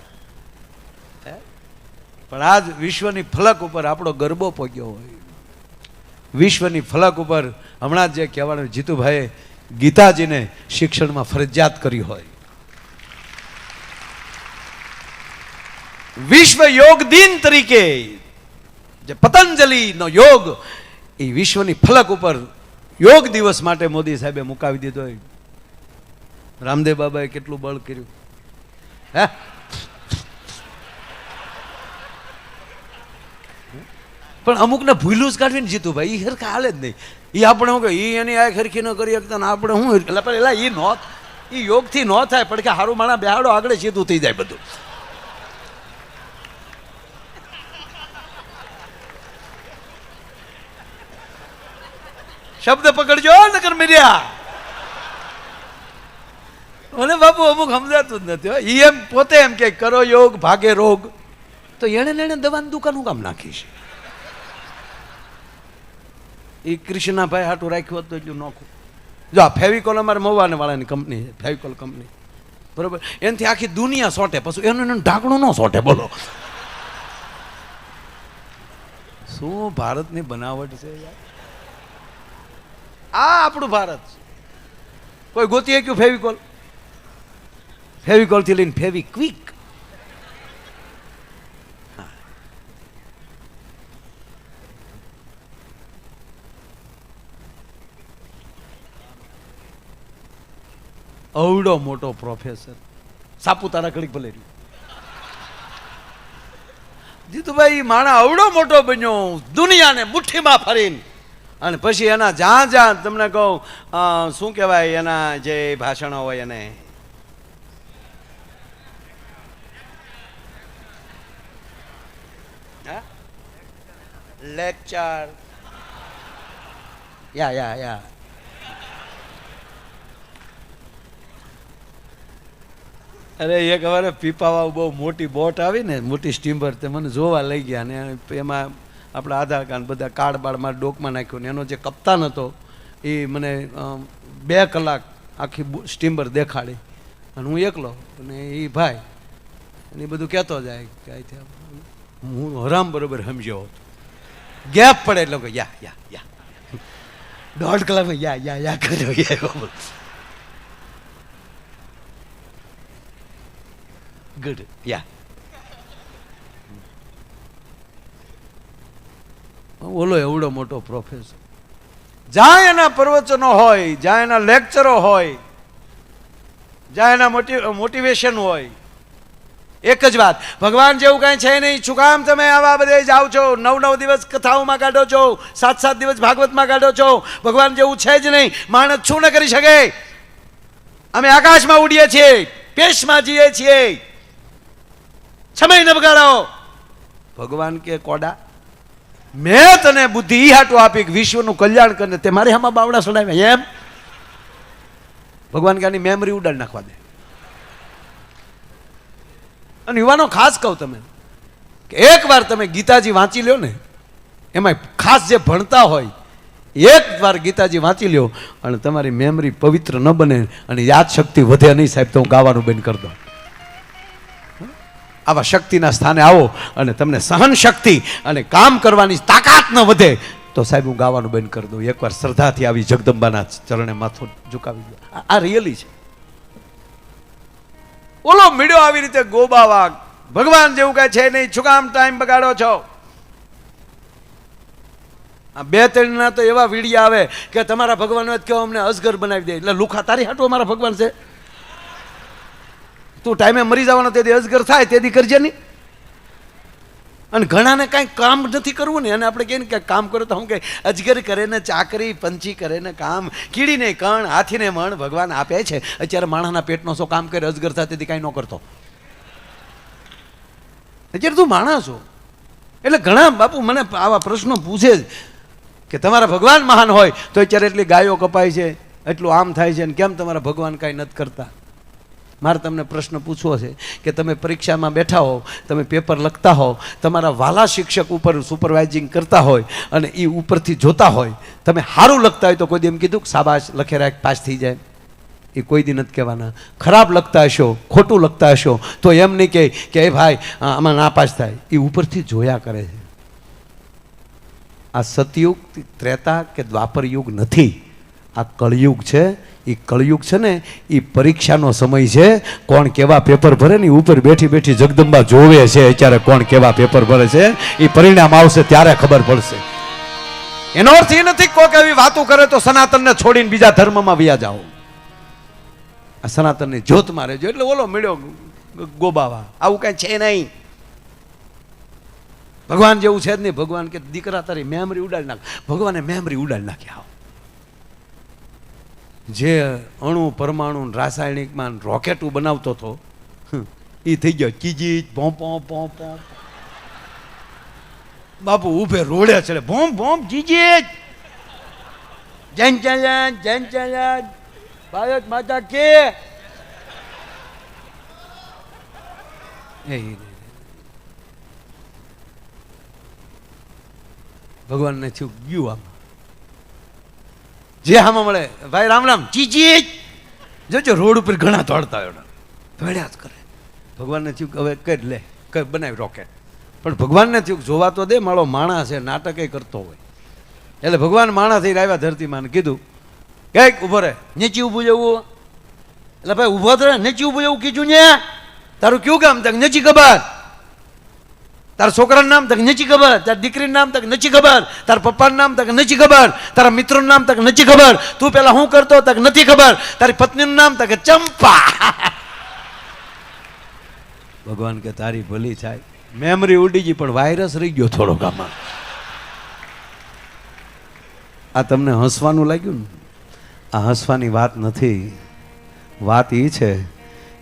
[SPEAKER 1] પણ આજ વિશ્વની ફલક ઉપર આપણો ગરબો પગ્યો હોય, વિશ્વની ફલક ઉપર હમણાં જે કહેવાનું જીતુભાઈએ ગીતાજીને શિક્ષણમાં ફરજિયાત કરી હોય, વિશ્વ યોગ દિન તરીકે જે પતંજલિનો યોગ એ વિશ્વની ફલક ઉપર યોગ દિવસ માટે મોદી સાહેબે મુકાવી દીધો હોય. રામદેવ બાબાએ કેટલું બળ કર્યું. હે પણ અમુકને ભૂલું જ કાઢવીને જીતુભાઈ એ હરખા હાલે જ નહીં. એ આપણે શું કહે એ એની આ હરખી ન કરી શકતા ને આપણે શું એટલે પેલા એ નો એ યોગથી ન થાય પણ કે હારું માણા બેહાડો આગળ સીધું થઈ જાય બધું. શબ્દ પકડજો નકર મીડિયા. મને બાપુ અમુક સમજાતું જ નથી. એ એમ પોતે એમ કે કરો યોગ ભાગે રોગ, તો એને લઈને દવાની દુકાન હું કામ નાખીશ. એ કૃષ્ણાભાઈ હાટું રાખ્યું હતું એટલું નોખું. જો આ ફેવિકોલ અમારે મવાને વાળાની કંપની છે, ફેવિકોલ કંપની, બરોબર. એનાથી આખી દુનિયા સોટે, પછી એનું ઢાંકણું ન સોટે. બોલો શું ભારતની બનાવટ છે યાર. આ આપણું ભારત. કોઈ ગોતી ક્યું ફેવિકોલ, ફેવિકોલ થી લઈને ફેવિક્વિક. અવડો મોટો પ્રોફેસર સાપુતારા ઘડીક ભલે જીતુભાઈ માણા અવડો મોટો બન્યો, દુનિયાને મુઠ્ઠીમાં ફરીને, અને પછી એના જ્યાં જ્યાં તમને કહું શું કહેવાય એના જે ભાષણો હોય એને લેક્ચર યા અરે એક વાર પીપાવા બહુ મોટી બોટ આવી ને, મોટી સ્ટીમર, તે મને જોવા લઈ ગયા ને એમાં આપણા આધાર કાર્ડ બધા કાર્ડ બાળ મારા ડોકમાં નાખ્યું ને એનો જે કપ્તાન હતો એ મને 2 કલાક આખી સ્ટીમર દેખાડી અને હું એકલો અને એ ભાઈ અને એ બધું કહેતો જાય કે હું હરામ બરોબર સમજ્યો હતો. ગેપ પડે એટલે કે યા 1.5 કલાકમાં યા કર્યો ગુડ યા. ઓલો એવડો મોટો પ્રોફેસર, જ્યાં એના પ્રવચનો હોય, જ્યાં એના લેક્ચરો હોય, જ્યાં એના મોટિવેશન હોય, એક જ વાત, ભગવાન જેવું કાંઈ છે નહીં. શું કામ તમે આવા બધે જાઓ છો, 9 દિવસ કથાઓમાં કાઢો છો, 7 દિવસ ભાગવતમાં કાઢો છો? ભગવાન જેવું છે જ નહીં. માણસ શું ન કરી શકે? અમે આકાશમાં ઉડીએ છીએ, પેશમાં જઈએ છીએ, સમય ન બગાડો. ભગવાન કે કોડા મેં તને બુદ્ધિ ઈ હાટું આપી કે વિશ્વનું કલ્યાણ કરીને તે મારે આમાં બાવડા ચડાવ્યા એમ? ભગવાન કાની મેમરી ઉડાડી નાખવા દે. અને યુવાનો ખાસ કહું તમે કે એકવાર તમે ગીતાજી વાંચી લ્યો ને, એમાં ખાસ જે ભણતા હોય એકવાર ગીતાજી વાંચી લ્યો અને તમારી મેમરી પવિત્ર ન બને અને યાદ શક્તિ વધે નહીં સાહેબ, તો હું ગાવાનું બંધ કરી દઉં. આવા શક્તિના સ્થાને આવો અને તમને સહન શક્તિ અને કામ કરવાની તાકાત ન વધે તો સાહેબ હું ગાવાનું બંધ કરી દઉં. એકવાર શ્રદ્ધાથી આવી જગદંબાના ચરણે માથું ઝુકાવી દો. આ રિયલી છે. ઓલો મીડિયો આવી રીતે ગોબાવા ભગવાન જેવું કઈ છે નહીં, શું કામ ટાઈમ બગાડો છો? આ 2-3 ના તો એવા વીડિયા આવે કે તમારા ભગવાન કહો અમને અજગર બનાવી દે. એટલે લુખા તારી હાટું અમારા ભગવાન છે? તું ટાઈમે મરી જવાનો તેથી અજગર થાય તેથી કરજે નહીં. અને ઘણાને કાંઈ કામ નથી કરવું ને, અને આપણે કહીએ ને કે કામ કરો તો હું કે અજગર કરે ને ચાકરી, પંછી કરે ને કામ, કીડીને કણ, હાથીને મણ ભગવાન આપે છે. અત્યારે માણસના પેટનો શું કામ કરે? અજગર થાય તેથી કાંઈ ન કરતો. અત્યારે તું માણસ છો. એટલે ઘણા બાપુ મને આવા પ્રશ્નો પૂછે કે તમારા ભગવાન મહાન હોય તો અત્યારે એટલી ગાયો કપાય છે, એટલું આમ થાય છે, ને કેમ તમારા ભગવાન કાંઈ નથી કરતા? મારે તમને પ્રશ્ન પૂછવો છે કે તમે પરીક્ષામાં બેઠા હો, તમે પેપર લખતા હો, તમારા વાલા શિક્ષક ઉપર સુપરવાઇઝિંગ કરતા હોય અને એ ઉપરથી જોતા હોય, તમે સારું લખતા હોય તો કોઈ દી એમ કીધું કે શાબાશ લખે રાખ પાસ થઈ જાય? એ કોઈ દી નથી કહેવાના. ખરાબ લખતા હશો, ખોટું લખતા હશો તો એમ નહીં કે એ ભાઈ આમાં નાપાસ થાય, એ ઉપરથી જોયા કરે છે. આ સતયુગ, ત્રેતા કે દ્વાપર યુગ નથી, આ કળયુગ છે. એ કળયુગ છે ને એ પરીક્ષાનો સમય છે. કોણ કેવા પેપર ભરે ને ઉપર બેઠી બેઠી જગદંબા જોવે છે અત્યારે કોણ કેવા પેપર ભરે છે. એ પરિણામ આવશે ત્યારે ખબર પડશે. એનો અર્થ એ નથી કોક એવી વાતો કરે તો સનાતનને છોડીને બીજા ધર્મમાં વ્યા જાઓ. આ સનાતનની જ્યોતમાં રહેજો. એટલે ઓલો મળ્યો ગોબાવા, આવું કાંઈ છે નહીં. ભગવાન જેવું છે જ નહીં. ભગવાન કે દીકરા તારી મેમરી ઉડાડી નાખ. ભગવાને મેમરી ઉડાડી નાખી. આવો જે અણુ પરમાણુ રાસાયણિકમાં રોકેટું બનાવતો હતો એ થઈ ગયો ચીજી ભોંપો ભોંપો. બાપુ ઉભે રોડે છે ભોમ ભોમ ચીજી જૈન ચાલ્યા જૈન ચાલ્યા ભારત માતા કે ભગવાનને થયું ગયું આમ જે આમાં મળે ભાઈ રામ રામ ચીજી જોજો રોડ ઉપર ઘણા દોડતા હોય દોડ્યા જ કરે. ભગવાનને થયું કે હવે કરી લે કઈ બનાવી રોકેટ. પણ ભગવાનને થયું જોવા તો દે મારો માણસ છે નાટક કરતો હોય. એટલે ભગવાન માણસ થઈને આવ્યા ધરતીમાં કીધું કઈક ઉભો રહે નીચે ઊભું જવું. એટલે ભાઈ ઉભો રહે નીચે ઊભું જવું કીધું ને તારું કયું કામ તક નથી ખબર, તારા છોકરાનું નામ તક નથી ખબર, તારા દીકરીનું નામ તક નથી ખબર, તારા પપ્પાનું નામ તક નથી ખબર, તારા મિત્રોનું નામ તક નથી ખબર, તું પેલા શું કરતો તક નથી ખબર, તારી પત્નીનું નામ તક ચંપા. ભગવાન કે તારી ભલી થાય. મેમરી ઉડી ગઈ પણ વાયરસ રહી ગયો થોડોક આમાં. આ તમને હસવાનું લાગ્યું ને? આ હસવાની વાત નથી. વાત એ છે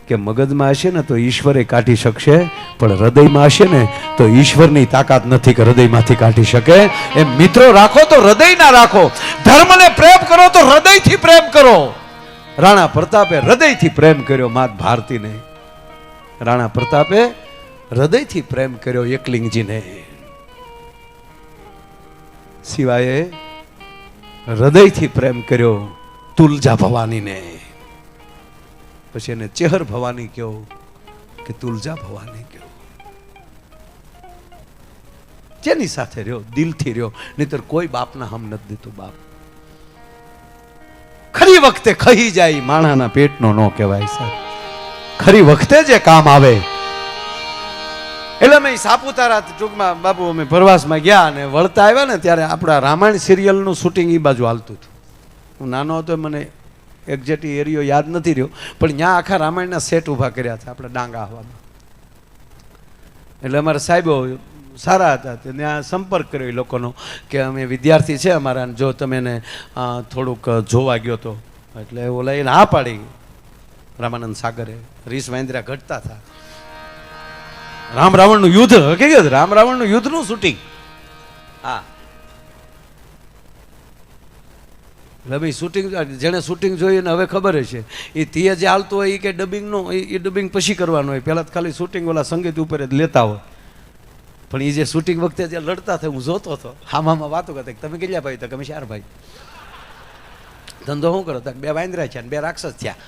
[SPEAKER 1] કે મગજમાં હશે ને તો ઈશ્વરે કાઢી શકશે, પણ હૃદયમાં હશે ને તો ઈશ્વરની તાકાત નથી કે હૃદયમાંથી કાઢી શકે. એમ મિત્રો રાખો તો હૃદય ના રાખો. ધર્મને પ્રેમ કરો તો હૃદયથી પ્રેમ કરો. રાણા પ્રતાપે હૃદયથી પ્રેમ કર્યો માત ભારતીને. રાણા પ્રતાપે હૃદયથી પ્રેમ કર્યો એકલિંગજીને. સિવાય હૃદયથી પ્રેમ કર્યો તુલજા ભવાનીને. પછી એને ચેહર ભવાની કહ્યો કે તુલજા ભવાની કહ્યો. જેની સાથે રહ્યો દિલથી રહ્યો, નહીતર કોઈ બાપના હમ નથી દેતું. બાપ ખરી વખતે ખહી જાય માણાના પેટનો નો કહેવાય સાહેબ. ખરી વખતે જે કામ આવે. એટલે મેં સાપુતારા ટૂંકમાં બાપુ અમે પ્રવાસમાં ગયા અને વળતા આવ્યા ને ત્યારે આપણા રામાયણ સિરિયલનું શૂટિંગ એ બાજુ હાલતું હતું. હું નાનો હતો મને એક્ઝેક્ટ એરિયો યાદ નથી રહ્યો, પણ ત્યાં આખા રામાયણના સેટ ઊભા કર્યા હતા આપણે ડાંગા હવામાં. એટલે અમારા સાહેબો સારા હતા, ત્યાં સંપર્ક કર્યો એ લોકોનો કે અમે વિદ્યાર્થી છે અમારા, જો તમે એને થોડુંક જોવા ગયો તો. એટલે ઓલા એને હા પાડી. રામાનંદ સાગરે રીસ વાંદરા ઘટતા હતા. રામ રાવણનું યુદ્ધ હકીકત, રામ રાવણનું યુદ્ધનું શૂટિંગ. હા એટલે ભાઈ શૂટિંગ જેણે શૂટિંગ જોઈ ને હવે ખબર હશે એ તીએ જે હાલતું હોય એ કે ડબિંગનું એ ડબિંગ પછી કરવાનું હોય. પહેલાં ખાલી શૂટિંગ ઓલા સંગીત ઉપર જ લેતા હોય, પણ એ જે શૂટિંગ વખતે જે લડતા હતા હું જોતો હતો. હામાં વાતો કરતા તમે કેટલા ભાઈ તો તમે 4 ભાઈ. ધંધો શું કરો? 2 વાંદરા છે ને 2 રાક્ષસ થયા.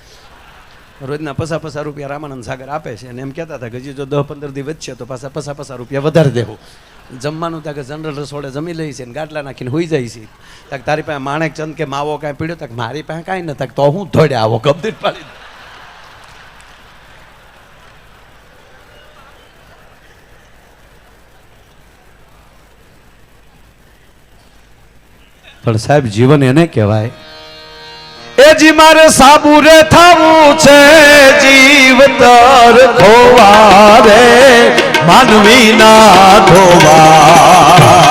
[SPEAKER 1] રોજના પસા રૂપિયા રામાનંદ સાગર આપે છે અને એમ કહેતા હતા કે હજી જો 10-15 દી વધશે તો પાછા પસા રૂપિયા વધારે દેવું. જમવાનું ત્યાં કે જનરલ રસોડે જમી લઈ છે ને ગાટલા નાખીને હોઈ જાય છે. તક તારી પાસે માણેક ચંદ કે માવો કાંઈ પીડ્યો? તક મારી પાસે કાંઈ ન તક તો હું ધોડે આવો કબદીટ પાડી. પણ સાહેબ જીવન એને કહેવાય. એ જી મારે સાબુરે થવું છે જીવતર ખોવા રે માનવી ના ધોવા.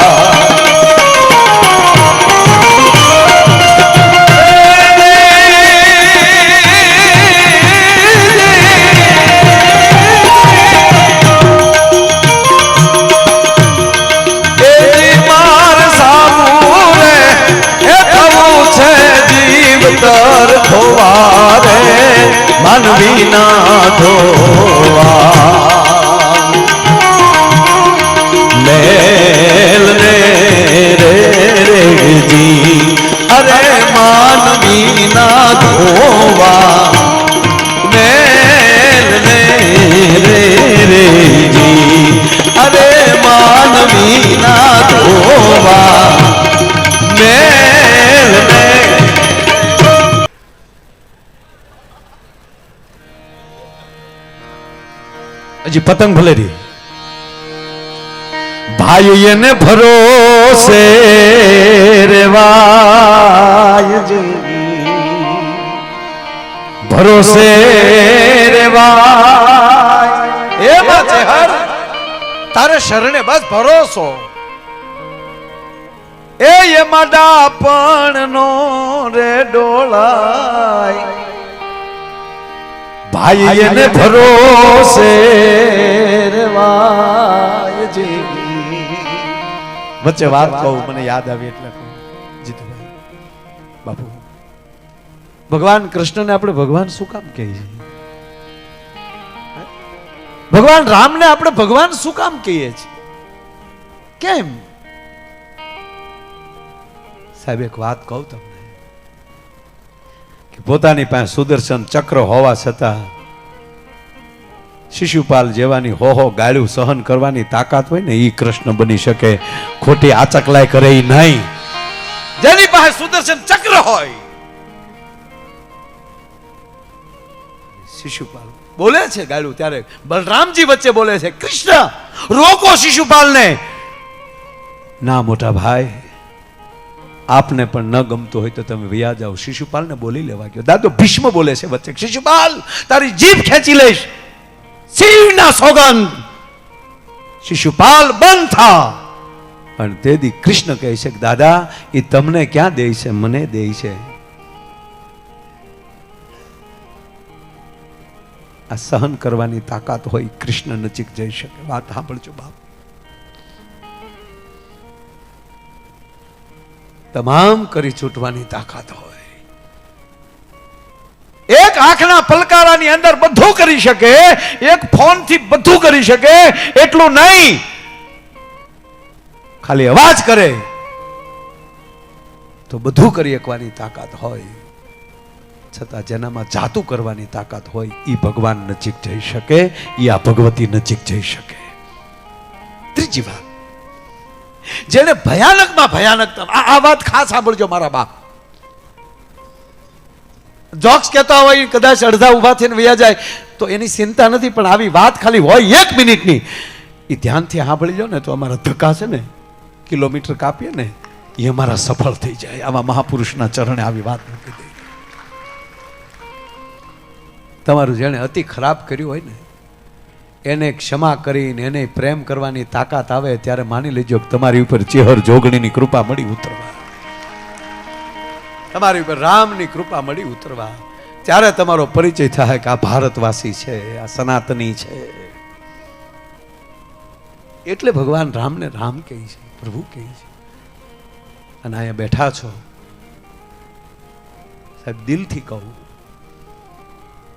[SPEAKER 1] માનવી ના ધોવા મેલ ને રેજી અરે માનવી ના ધોવા મેલ ને રેજી અરે માનવી ના ધોવા મેલ ને હજી પતંગ ભલે રહી ભાઈ એને ભરોસે રેવાય ભરોસે રેવાય એમાં છે હર તારે શરણે બસ ભરોસો એમાં ડાપણ નો રે ડોળાય ભાઈ એને ભરોસે રેવાય વચ્ચે વાત કહું મને યાદ આવી એટલે કહું જીતુભાઈ બાપુ ભગવાન કૃષ્ણને આપણે ભગવાન શું કામ કહીએ છીએ ભગવાન રામને આપણે ભગવાન શું કામ કહીએ છીએ કેમ સાહેબ એક વાત કહું તમને કે પોતાની પાસે સુદર્શન ચક્ર હોવા છતાં શિશુપાલ જેવાની હો ગાળ્યું સહન કરવાની તાકાત હોય ને ઈ કૃષ્ણ બની શકે ખોટી આચકલાય કરે ઈ નહીં જેની પાસે સુદર્શન ચક્ર હોય શિશુપાલ બોલે છે ગાળ્યું ત્યારે બલરામજી વચ્ચે બોલે છે કૃષ્ણ રોકો શિશુપાલને ના મોટા ભાઈ આપને પણ ન ગમતો હોય તો તમે વ્યા જાઓ શિશુપાલને બોલી લેવા ગયો દાદો ભીષ્મ બોલે છે વચ્ચે શિશુપાલ તારી જીભ ખેંચી લઈશ શિવના સોગંદ શિશુપાલ બંધ થા અને તેથી કૃષ્ણ કહે છે દાદા એ તમને ક્યાં દે છે મને દે છે આ સહન કરવાની તાકાત હોય કૃષ્ણ નજીક જઈ શકે વાત સાંભળજો બાપ તમામ કરી છૂટવાની તાકાત હોય એક આંખના પલકારાની અંદર બધું કરી શકે એક ફોન થી બધું કરી શકે એટલું નહીં ખાલી અવાજ કરે તો બધું કરી શકવાની તાકાત હોય છતાં જેનામાં જાતું કરવાની તાકાત હોય ઈ ભગવાન નજીક જઈ શકે ઈ આ ભગવતી નજીક જઈ શકે ત્રીજી વાત જેને ભયાનકમાં ભયાનક આ વાત ખાસ સાંભળજો મારા બાપ જોક્સ કહેતા હોય કદાચ અડધા ઉભા થઈને વયા જાય તો એની ચિંતા નથી પણ આવી વાત ખાલી હોય 1 મિનિટની એ ધ્યાનથી સાંભળી લો ને તો અમારા ધક્કા છે ને કિલોમીટર કાપીએ ને એ અમારા સફળ થઈ જાય આવા મહાપુરુષના ચરણે આવી વાત મૂકી દે તમારું જેણે અતિ ખરાબ કર્યું હોય ને એને ક્ષમા કરીને એને પ્રેમ કરવાની તાકાત આવે ત્યારે માની લેજો કે તમારી ઉપર ચેહર જોગણીની કૃપા મળી ઉતરવા તમારી ઉપર રામની કૃપા મળી ઉતરવા ત્યારે તમારો પરિચય થાય કે આ ભારતવાસી છે આ સનાતની છે એટલે ભગવાન રામને રામ કહે છે પ્રભુ કહે છે અને અહીંયા બેઠા છો સાહેબ દિલથી કહું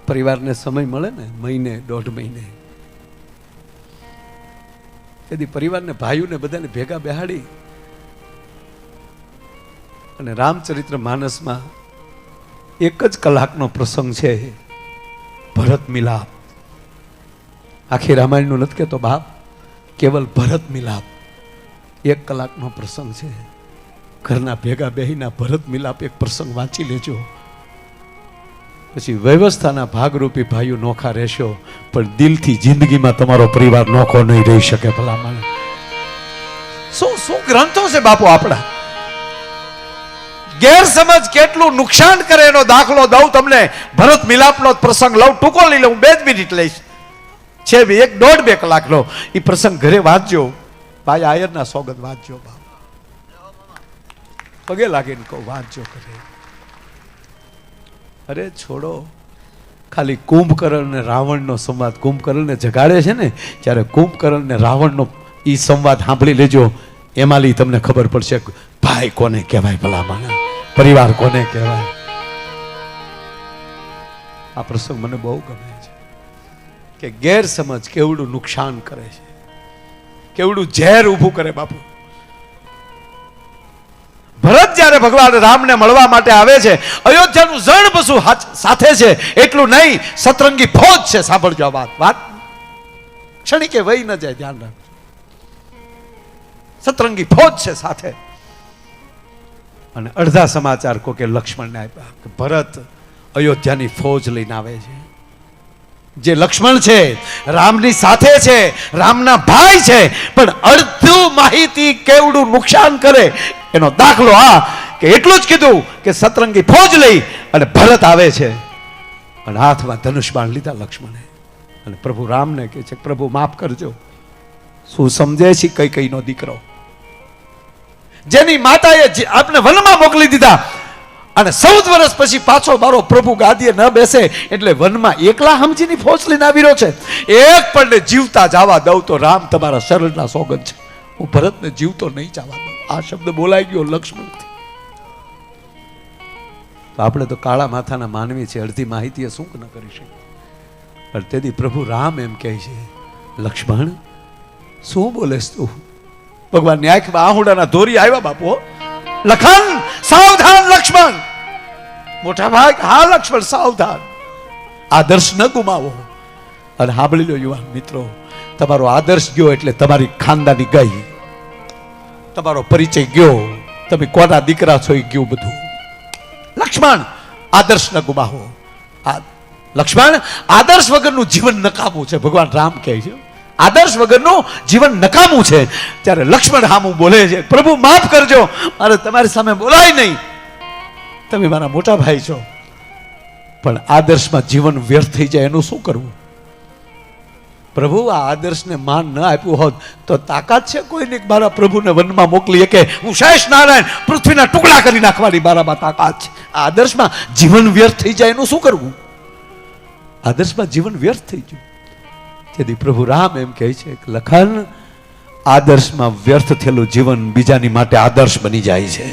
[SPEAKER 1] પરિવારને સમય મળે ને મહિને 1.5 મહિને તેથી પરિવારને ભાઈઓને બધાને ભેગા બેહાડી અને રામચરિત્ર માનસમાં 1 જ કલાકનો પ્રસંગ છે ભરત મિલાપ આખી રામાયણનું નથી કહેતો બાપ કેવલ ભરત મિલાપ 1 કલાકનો પ્રસંગ છે ઘરના ભેગા બેહીના ભરત મિલાપ એક પ્રસંગ વાંચી લેજો પછી વ્યવસ્થાના ભાગરૂપી ભાઈઓ નોખા રહેશો પણ દિલથી જિંદગીમાં તમારો પરિવાર નોખો નહીં રહી શકે ભલામણ શું ગ્રંથો છે બાપુ આપણા ગેરસમજ કેટલું નુકસાન કરે એનો દાખલો દઉં તમને ભરત મિલાપનો પ્રસંગ લઉં ટૂંકો લઈ લઉં 2 જ મિનિટ લઈશ છે 1.5-2 કલાકનો એ પ્રસંગ ઘરે વાંચજો ભાઈ આયરના સોગંદ વાંચજો બાપ પગે લાગીને કહો વાંચજો કરે અરે છોડો ખાલી કુંભકર્ણ ને રાવણનો સંવાદ કુંભકર્ણને જગાડે છે ને ત્યારે કુંભકર્ણ ને રાવણનો એ સંવાદ સાંભળી લેજો એમાંથી તમને ખબર પડશે ભાઈ કોને કહેવાય ભલામણ પરિવાર કોને કહેવાય આ પ્રસંગ મને બહુ ગમે છે કે ગેરસમજ કેવડું નુકસાન કરે છે, કેવડું ઝેર ઊભું કરે. બાપુ ભરત જ્યારે ભગવાન રામને મળવા માટે આવે છે, અયોધ્યાનું ઝણ પશુ સાથે છે, એટલું નહીં સતરંગી ફોજ છે. સાંભળજો આ વાત ક્ષણિકે વહી ન જાય, ધ્યાન રાખજો. સતરંગી ફોજ છે સાથે. અને અડધા સમાચાર કે લક્ષ્મણને આપ્યા કે ભરત અયોધ્યાની ફોજ લઈને આવે છે. જે લક્ષ્મણ છે રામની સાથે છે, રામના ભાઈ છે, પણ અડધું માહિતી કેવડું નુકસાન કરે એનો દાખલો આ કે એટલું જ કીધું કે સતરંગી ફોજ લઈ અને ભરત આવે છે અને હાથમાં ધનુષ બાણ લીધા લક્ષ્મણે અને પ્રભુ રામને કહે છે પ્રભુ માફ કરજો. શું સમજે છે કૈકેયીનો દીકરો, જેની માતાએ આપને વનમાં મોકલી દીધા અને 14 વર્ષ પછી પાછો મારો પ્રભુ ગાદીએ ન બેસે એટલે વનમાં એકલા સમજીની ફોજ લઈને આવી રહ્યો છે. એક પણ જીવતા જવા દઉં તો રામ તમારા શરણના સોગંદ છે, હું ભરતને જીવતો નહીં જવા દઉં. આ શબ્દ બોલાઈ ગયો લક્ષ્મણથી. તો આપણે તો કાળા માથાના માનવી છે, અડધી માહિતી શું ન કરી શકીએ. પણ તેથી પ્રભુ રામ એમ કહે છે લક્ષ્મણ શું બોલેસ તું? ભગવાનની આંખમાં આહુડાના ધોરી આવ્યા. બાપુ લખન સાવધાન, લક્ષ્મણ મોટા ભાઈ, હા લક્ષ્મણ સાવધાન, આદર્શ ન ગુમાવો. અને સાંભળી લો યુવાન મિત્રો, તમારો આદર્શ ગયો એટલે તમારી ખાનદાની ગઈ, તમારો પરિચય ગયો, તમે કોના દીકરા છો એ ગયું બધું. લક્ષ્મણ આદર્શ ન ગુમાવો. લક્ષ્મણ આદર્શ વગરનું જીવન નકામું છે. ભગવાન રામ કહે છે આદર્શ વગરનું જીવન નકામું છે. ત્યારે લક્ષ્મણ હામું બોલે છે પ્રભુ માફ કરજો, મારે તમારી સામે બોલાય નહીં, તમે મારા મોટા ભાઈ છો, પણ આદર્શમાં જીવન વ્યર્થ થઈ જાય એનું શું કરવું? પ્રભુ આ આદર્શને માન ન આપ્યું હોત તો તાકાત છે કોઈને મારા પ્રભુને વનમાં મોકલી કે હું શેષ નારાયણ પૃથ્વીના ટુકડા કરી નાખવાની મારામાં તાકાત છે. આ આદર્શમાં જીવન વ્યર્થ થઈ જાય એનું શું કરવું? આદર્શમાં જીવન વ્યર્થ થઈ ગયું. તેથી પ્રભુ રામ એમ કહે છે કે લખન આદર્શમાં વ્યર્થ થયેલું જીવન બીજાની માટે આદર્શ બની જાય છે.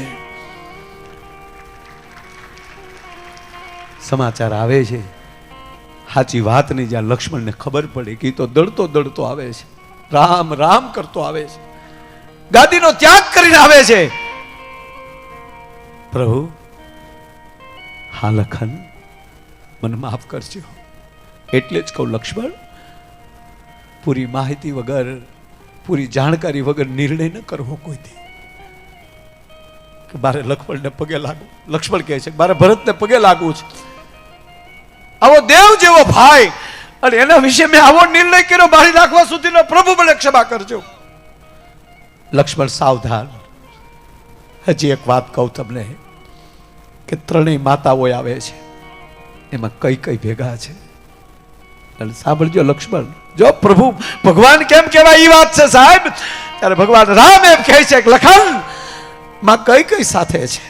[SPEAKER 1] સમાચાર આવે છે સાચી વાતની, જ્યાં લક્ષ્મણને ખબર પડી કે તો દડતો દડતો આવે છે, રામ રામ કરતો આવે છે, ગાદીનો ત્યાગ કરીને આવે છે. પ્રભુ હા લખન મને માફ કરજો. એટલે જ કહું લક્ષ્મણ પૂરી માહિતી વગર, પૂરી જાણકારી વગર નિર્ણય ન કરવો કોઈથી કે મારે લક્ષ્મણને પગે લાગવું. લક્ષ્મણ કહે છે મારે ભરતને પગે લાગવું છે, આવો દેવ જેવો ભાઈ, અને એના વિશે મેં આવો નિર્ણય કર્યો મારી નાખવા સુધીનો, પ્રભુ મને ક્ષમા કરજો. લક્ષ્મણ સાવધાન. હજી એક વાત કહું તમને કે ત્રણેય માતાઓ આવે છે, એમાં કઈ કઈ ભેગા છે. સાંભળજો લક્ષ્મણ, જો પ્રભુ ભગવાન કેમ કહેવાય એ વાત છે સાહેબ. ત્યારે ભગવાન રામ એમ કહે છે કે લખન માં કઈ કઈ સાથે છે.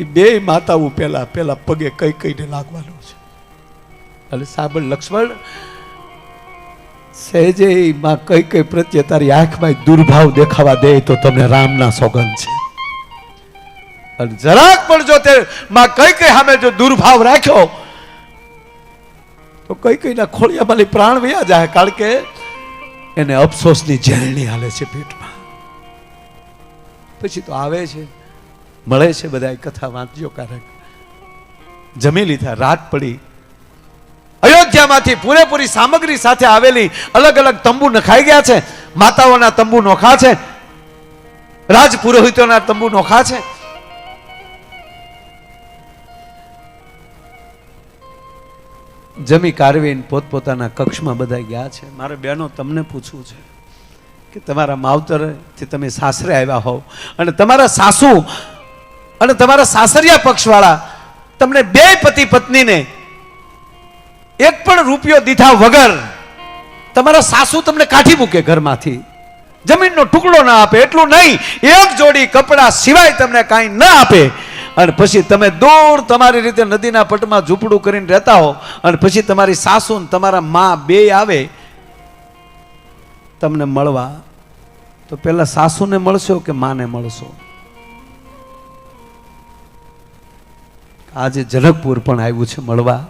[SPEAKER 1] એ બે માતાઓ પેલા પગે કઈ કઈને લાગવાનું છે. એટલે સાંભળ લક્ષ્મણ, સહેજે માં કઈ કઈ પ્રત્યે તારી આંખમાં દુર્ભાવ દેખાવા દે તો તમને રામના સોગંદ છે. અને જરાક પણ જો તે માં કઈ કઈ સામે જો દુર્ભાવ રાખ્યો તો કઈ કઈના ખોળિયામાંથી પ્રાણ વયા જાય, કારણ કે એને અફસોસની ઝેરણી હાલે છે પેટમાં. પછી તો આવે છે, મળે છે, બધા કથા વાંચજો, કારણ જમી લીધા, રાત પડી, અયોધ્યામાંથી પૂરેપૂરી સામગ્રી સાથે આવેલી અલગ અલગ તંબુ નખાઈ ગયા છે. માતાઓના તંબુ નોખા છે, રાજ પુરોહિતોના તંબુ નોખા છે. જમી કારવીને પોતપોતાના કક્ષમાં બધા ગયા છે. મારે બહેનો તમને પૂછવું છે કે તમારા માવતરથી તમે સાસરે આવ્યા હોવ અને તમારા સાસુ અને તમારા સાસરિયા પક્ષવાળા તમને બે પતિ પત્નીને એક પણ રૂપિયો દીધા વગર તમારા સાસુ તમને કાઢી મૂકે ઘરમાંથી, જમીનનો ટુકડો ના આપે, એટલું નહીં એક જોડી કપડા સિવાય તમને કાંઈ ન આપે, અને પછી તમે દૂર તમારી રીતે નદીના પટમાં ઝૂંપડું કરીને રહેતા હો, અને પછી તમારી સાસુ ને તમારા માં બે આવે તમને મળવા, તો પેલા સાસુને મળશો કે માને મળશો? આજે જનકપુર પણ આવ્યું છે મળવા,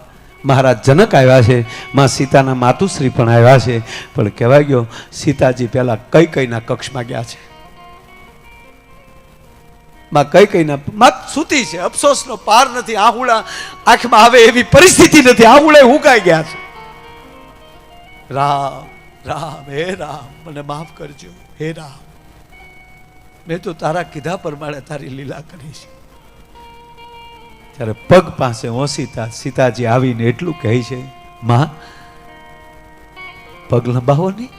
[SPEAKER 1] મહારાજ જનક આવ્યા છે, માં સીતાના માતુશ્રી પણ આવ્યા છે, પણ કહેવાય ગયો સીતાજી પહેલા કૈકેયીના કક્ષમાં ગયા છે. માં કૈકેયીના માં સૂતી છે, અફસોસનો પાર નથી, આહુડા આંખમાં આવે એવી પરિસ્થિતિ નથી, આહુડે હુકાઈ ગયા છે. રામ રામ હે રામ મને માફ કરજો, હે રામ મેં તો તારા કીધા પ્રમાણે તારી લીલા કરી છે. ત્યારે પગ પાસે ઓસીતા સીતાજી આવીને એટલું કહે છે, માં પગ લંબાવો નહીં,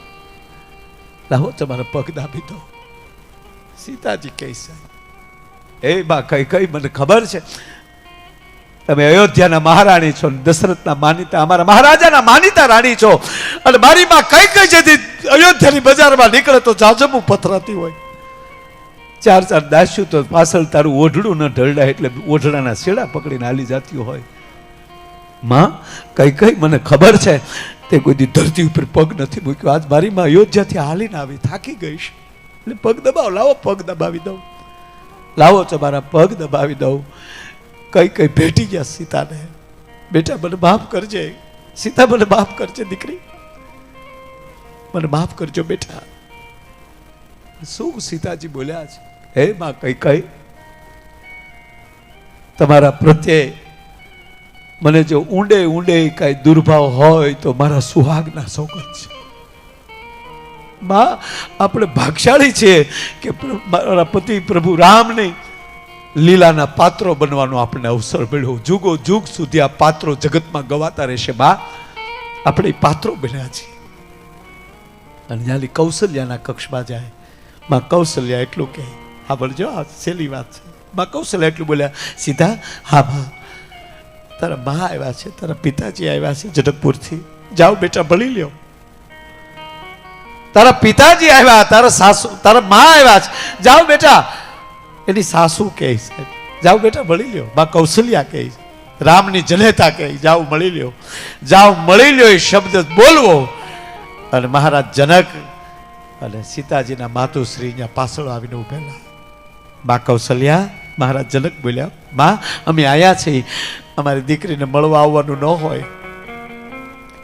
[SPEAKER 1] લાવો તમારા પગ દાબી દો. સીતાજી કહે છે, એ બા કઈ મને ખબર છે તમે અયોધ્યાના મહારાણી છો, દશરથના માનીતા અમારા મહારાજાના માનીતા રાણી છો, અને મારી માં કઈ જતી અયોધ્યાની બજારમાં નીકળે તો જાજમું પથરાતી હોય, ચાર દાસ્યું તો પાછળ તારું ઓઢડું ન ઢળડાય એટલે ઓઢડાના શેડા પકડીને હાલી જતી હોય. માં કઈ મને ખબર છે તે કોઈ દી ધરતી ઉપર પગ નથી મૂક્યો, આજ મારી માં અયોધ્યાથી હાલીને આવી થાકી ગઈ છે એટલે પગ દબાવો, લાવો પગ દબાવી દઉં, લાવો તમારા પગ દબાવી દઉં. કઈ ભેટી ગયા સીતાને, બેટા મને માફ કરજે, સીતા મને માફ કરજે દીકરી, મને માફ કરજો બેટા. શું સીતાજી બોલ્યા છે, હે માં કઈ તમારા પ્રત્યે મને જો ઊંડે કઈ દુર્ભાવ હોય તો મારા સુહાગના સોગંદ છે. માં આપણે ભાગશાળી છીએ કે મારા પતિ પ્રભુ રામને લીલાના પાત્રો બનવાનો આપણને અવસર મળ્યો. જુગો જુગ સુધી આ પાત્રો જગતમાં ગવાતા રહેશે. માં આપણે પાત્રો બન્યા છીએ. અને જ્યાં કૌશલ્યાના કક્ષમાં જાય, માં કૌશલ્યા એટલું કહે, હા બોલજો, આ છેલ્લી વાત છે. માં કૌશલ્યા એટલું બોલ્યા, સીધા હા માં તારા માં આવ્યા છે, તારા પિતાજી આવ્યા છે જનકપુરથી, જાઓ બેટા ભણી લ્યો. તારા પિતાજી આવ્યા, તારા સાસુ તારા માં આવ્યા છે, જાઓ બેટા. એની સાસુ કહે છે, જાઓ બેટા મળી લ્યો. માં કૌશલ્યા કહે, રામની જનેતા કહે, જાઓ મળી લ્યો, જાઓ મળી લ્યો. એ શબ્દ બોલવો અને મહારાજ જનક અને સીતાજીના માતુશ્રી અહીંયા પાછળ આવીને ઉભેલા. માં કૌશલ્યા, મહારાજ જનક બોલ્યા, માં અમે આયા છીએ, અમારી દીકરીને મળવા આવવાનું ન હોય.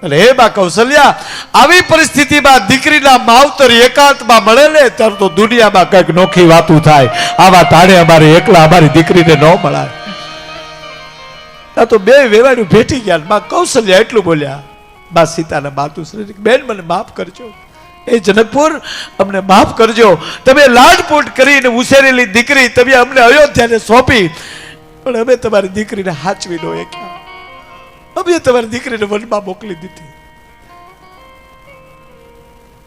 [SPEAKER 1] અને હે બા કૌશલ્યા, આવી પરિસ્થિતિમાં દીકરીના માવતર એકાંતમાં મળે ને ત્યારે તો દુનિયામાં કઈક નોખી વાતું થાય. આવા ટાણે અમારે એકલા અમારી દીકરીને ન મળાય. આ તો બે વેવાયું ભેટી ગયા. બા કૌશલ્યા એટલું બોલ્યા, બા સીતાના માતુશ્રી, બેન મને માફ કરજો, એ જનકપુર અમને માફ કરજો, તમે લાડપૂટ કરીને ઉછેરેલી દીકરી તમે અમને અયોધ્યાને સોંપી, પણ અમે તમારી દીકરીને હાચવી નો એ ક્યાં, અમે તમારી દીકરીને વનમાં મોકલી દીધી.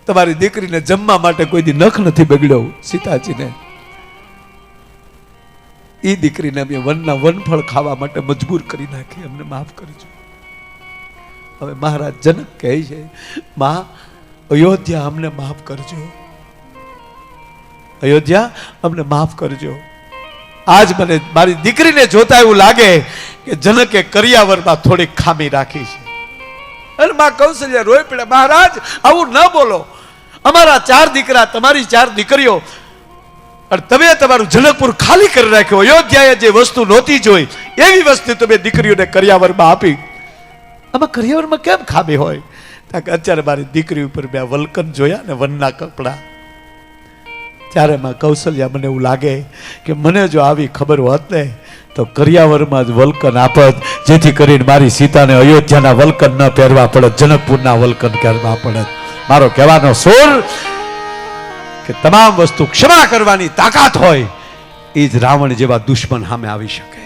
[SPEAKER 1] તમારી દીકરીને જમવા માટે કોઈ દી નખ નથી બગડ્યો સીતાજીને. એ દીકરીને અમે વનના વનફળ ખાવા માટે મજબૂર કરી નાખી, અમને માફ કરજો. હવે મહારાજ જનક કહે છે, માં અયોધ્યા અમને માફ કરજો, અયોધ્યા અમને માફ કરજો. આજ મને મારી દીકરીને જોતા એવું લાગે કે જનકે કરિયાવરમાં થોડીક ખામી રાખી છે. અને માં કૌશલ્યા રોઈ પડ્યા, મહારાજ આવું ન બોલો, અમારા 4 દીકરા, તમારી 4 દીકરીઓ, અને તમે તમારું જનકપુર ખાલી કરી રાખ્યો. અયોધ્યાએ જે વસ્તુ નહોતી જોઈ એવી વસ્તુ તમે દીકરીઓને કરિયાવરમાં આપી. આમાં કરિયાવરમાં કેમ ખામી હોય? કે અત્યારે મારી દીકરી ઉપર મેં વલ્કન જોયા ને વનના કપડા, ત્યારે માં કૌશલ્યા મને એવું લાગે કે મને જો આવી ખબર હોત ને તો કરિયાવરમાં જ વલ્કન આપત, જેથી કરીને મારી સીતાને અયોધ્યાના વલ્કન ન પહેરવા પડત, જનકપુરના વલ્કન પહેરવા પડત. મારો કહેવાનો સોર કે તમામ વસ્તુ ક્ષમા કરવાની તાકાત હોય એ જ રાવણ જેવા દુશ્મન સામે આવી શકે.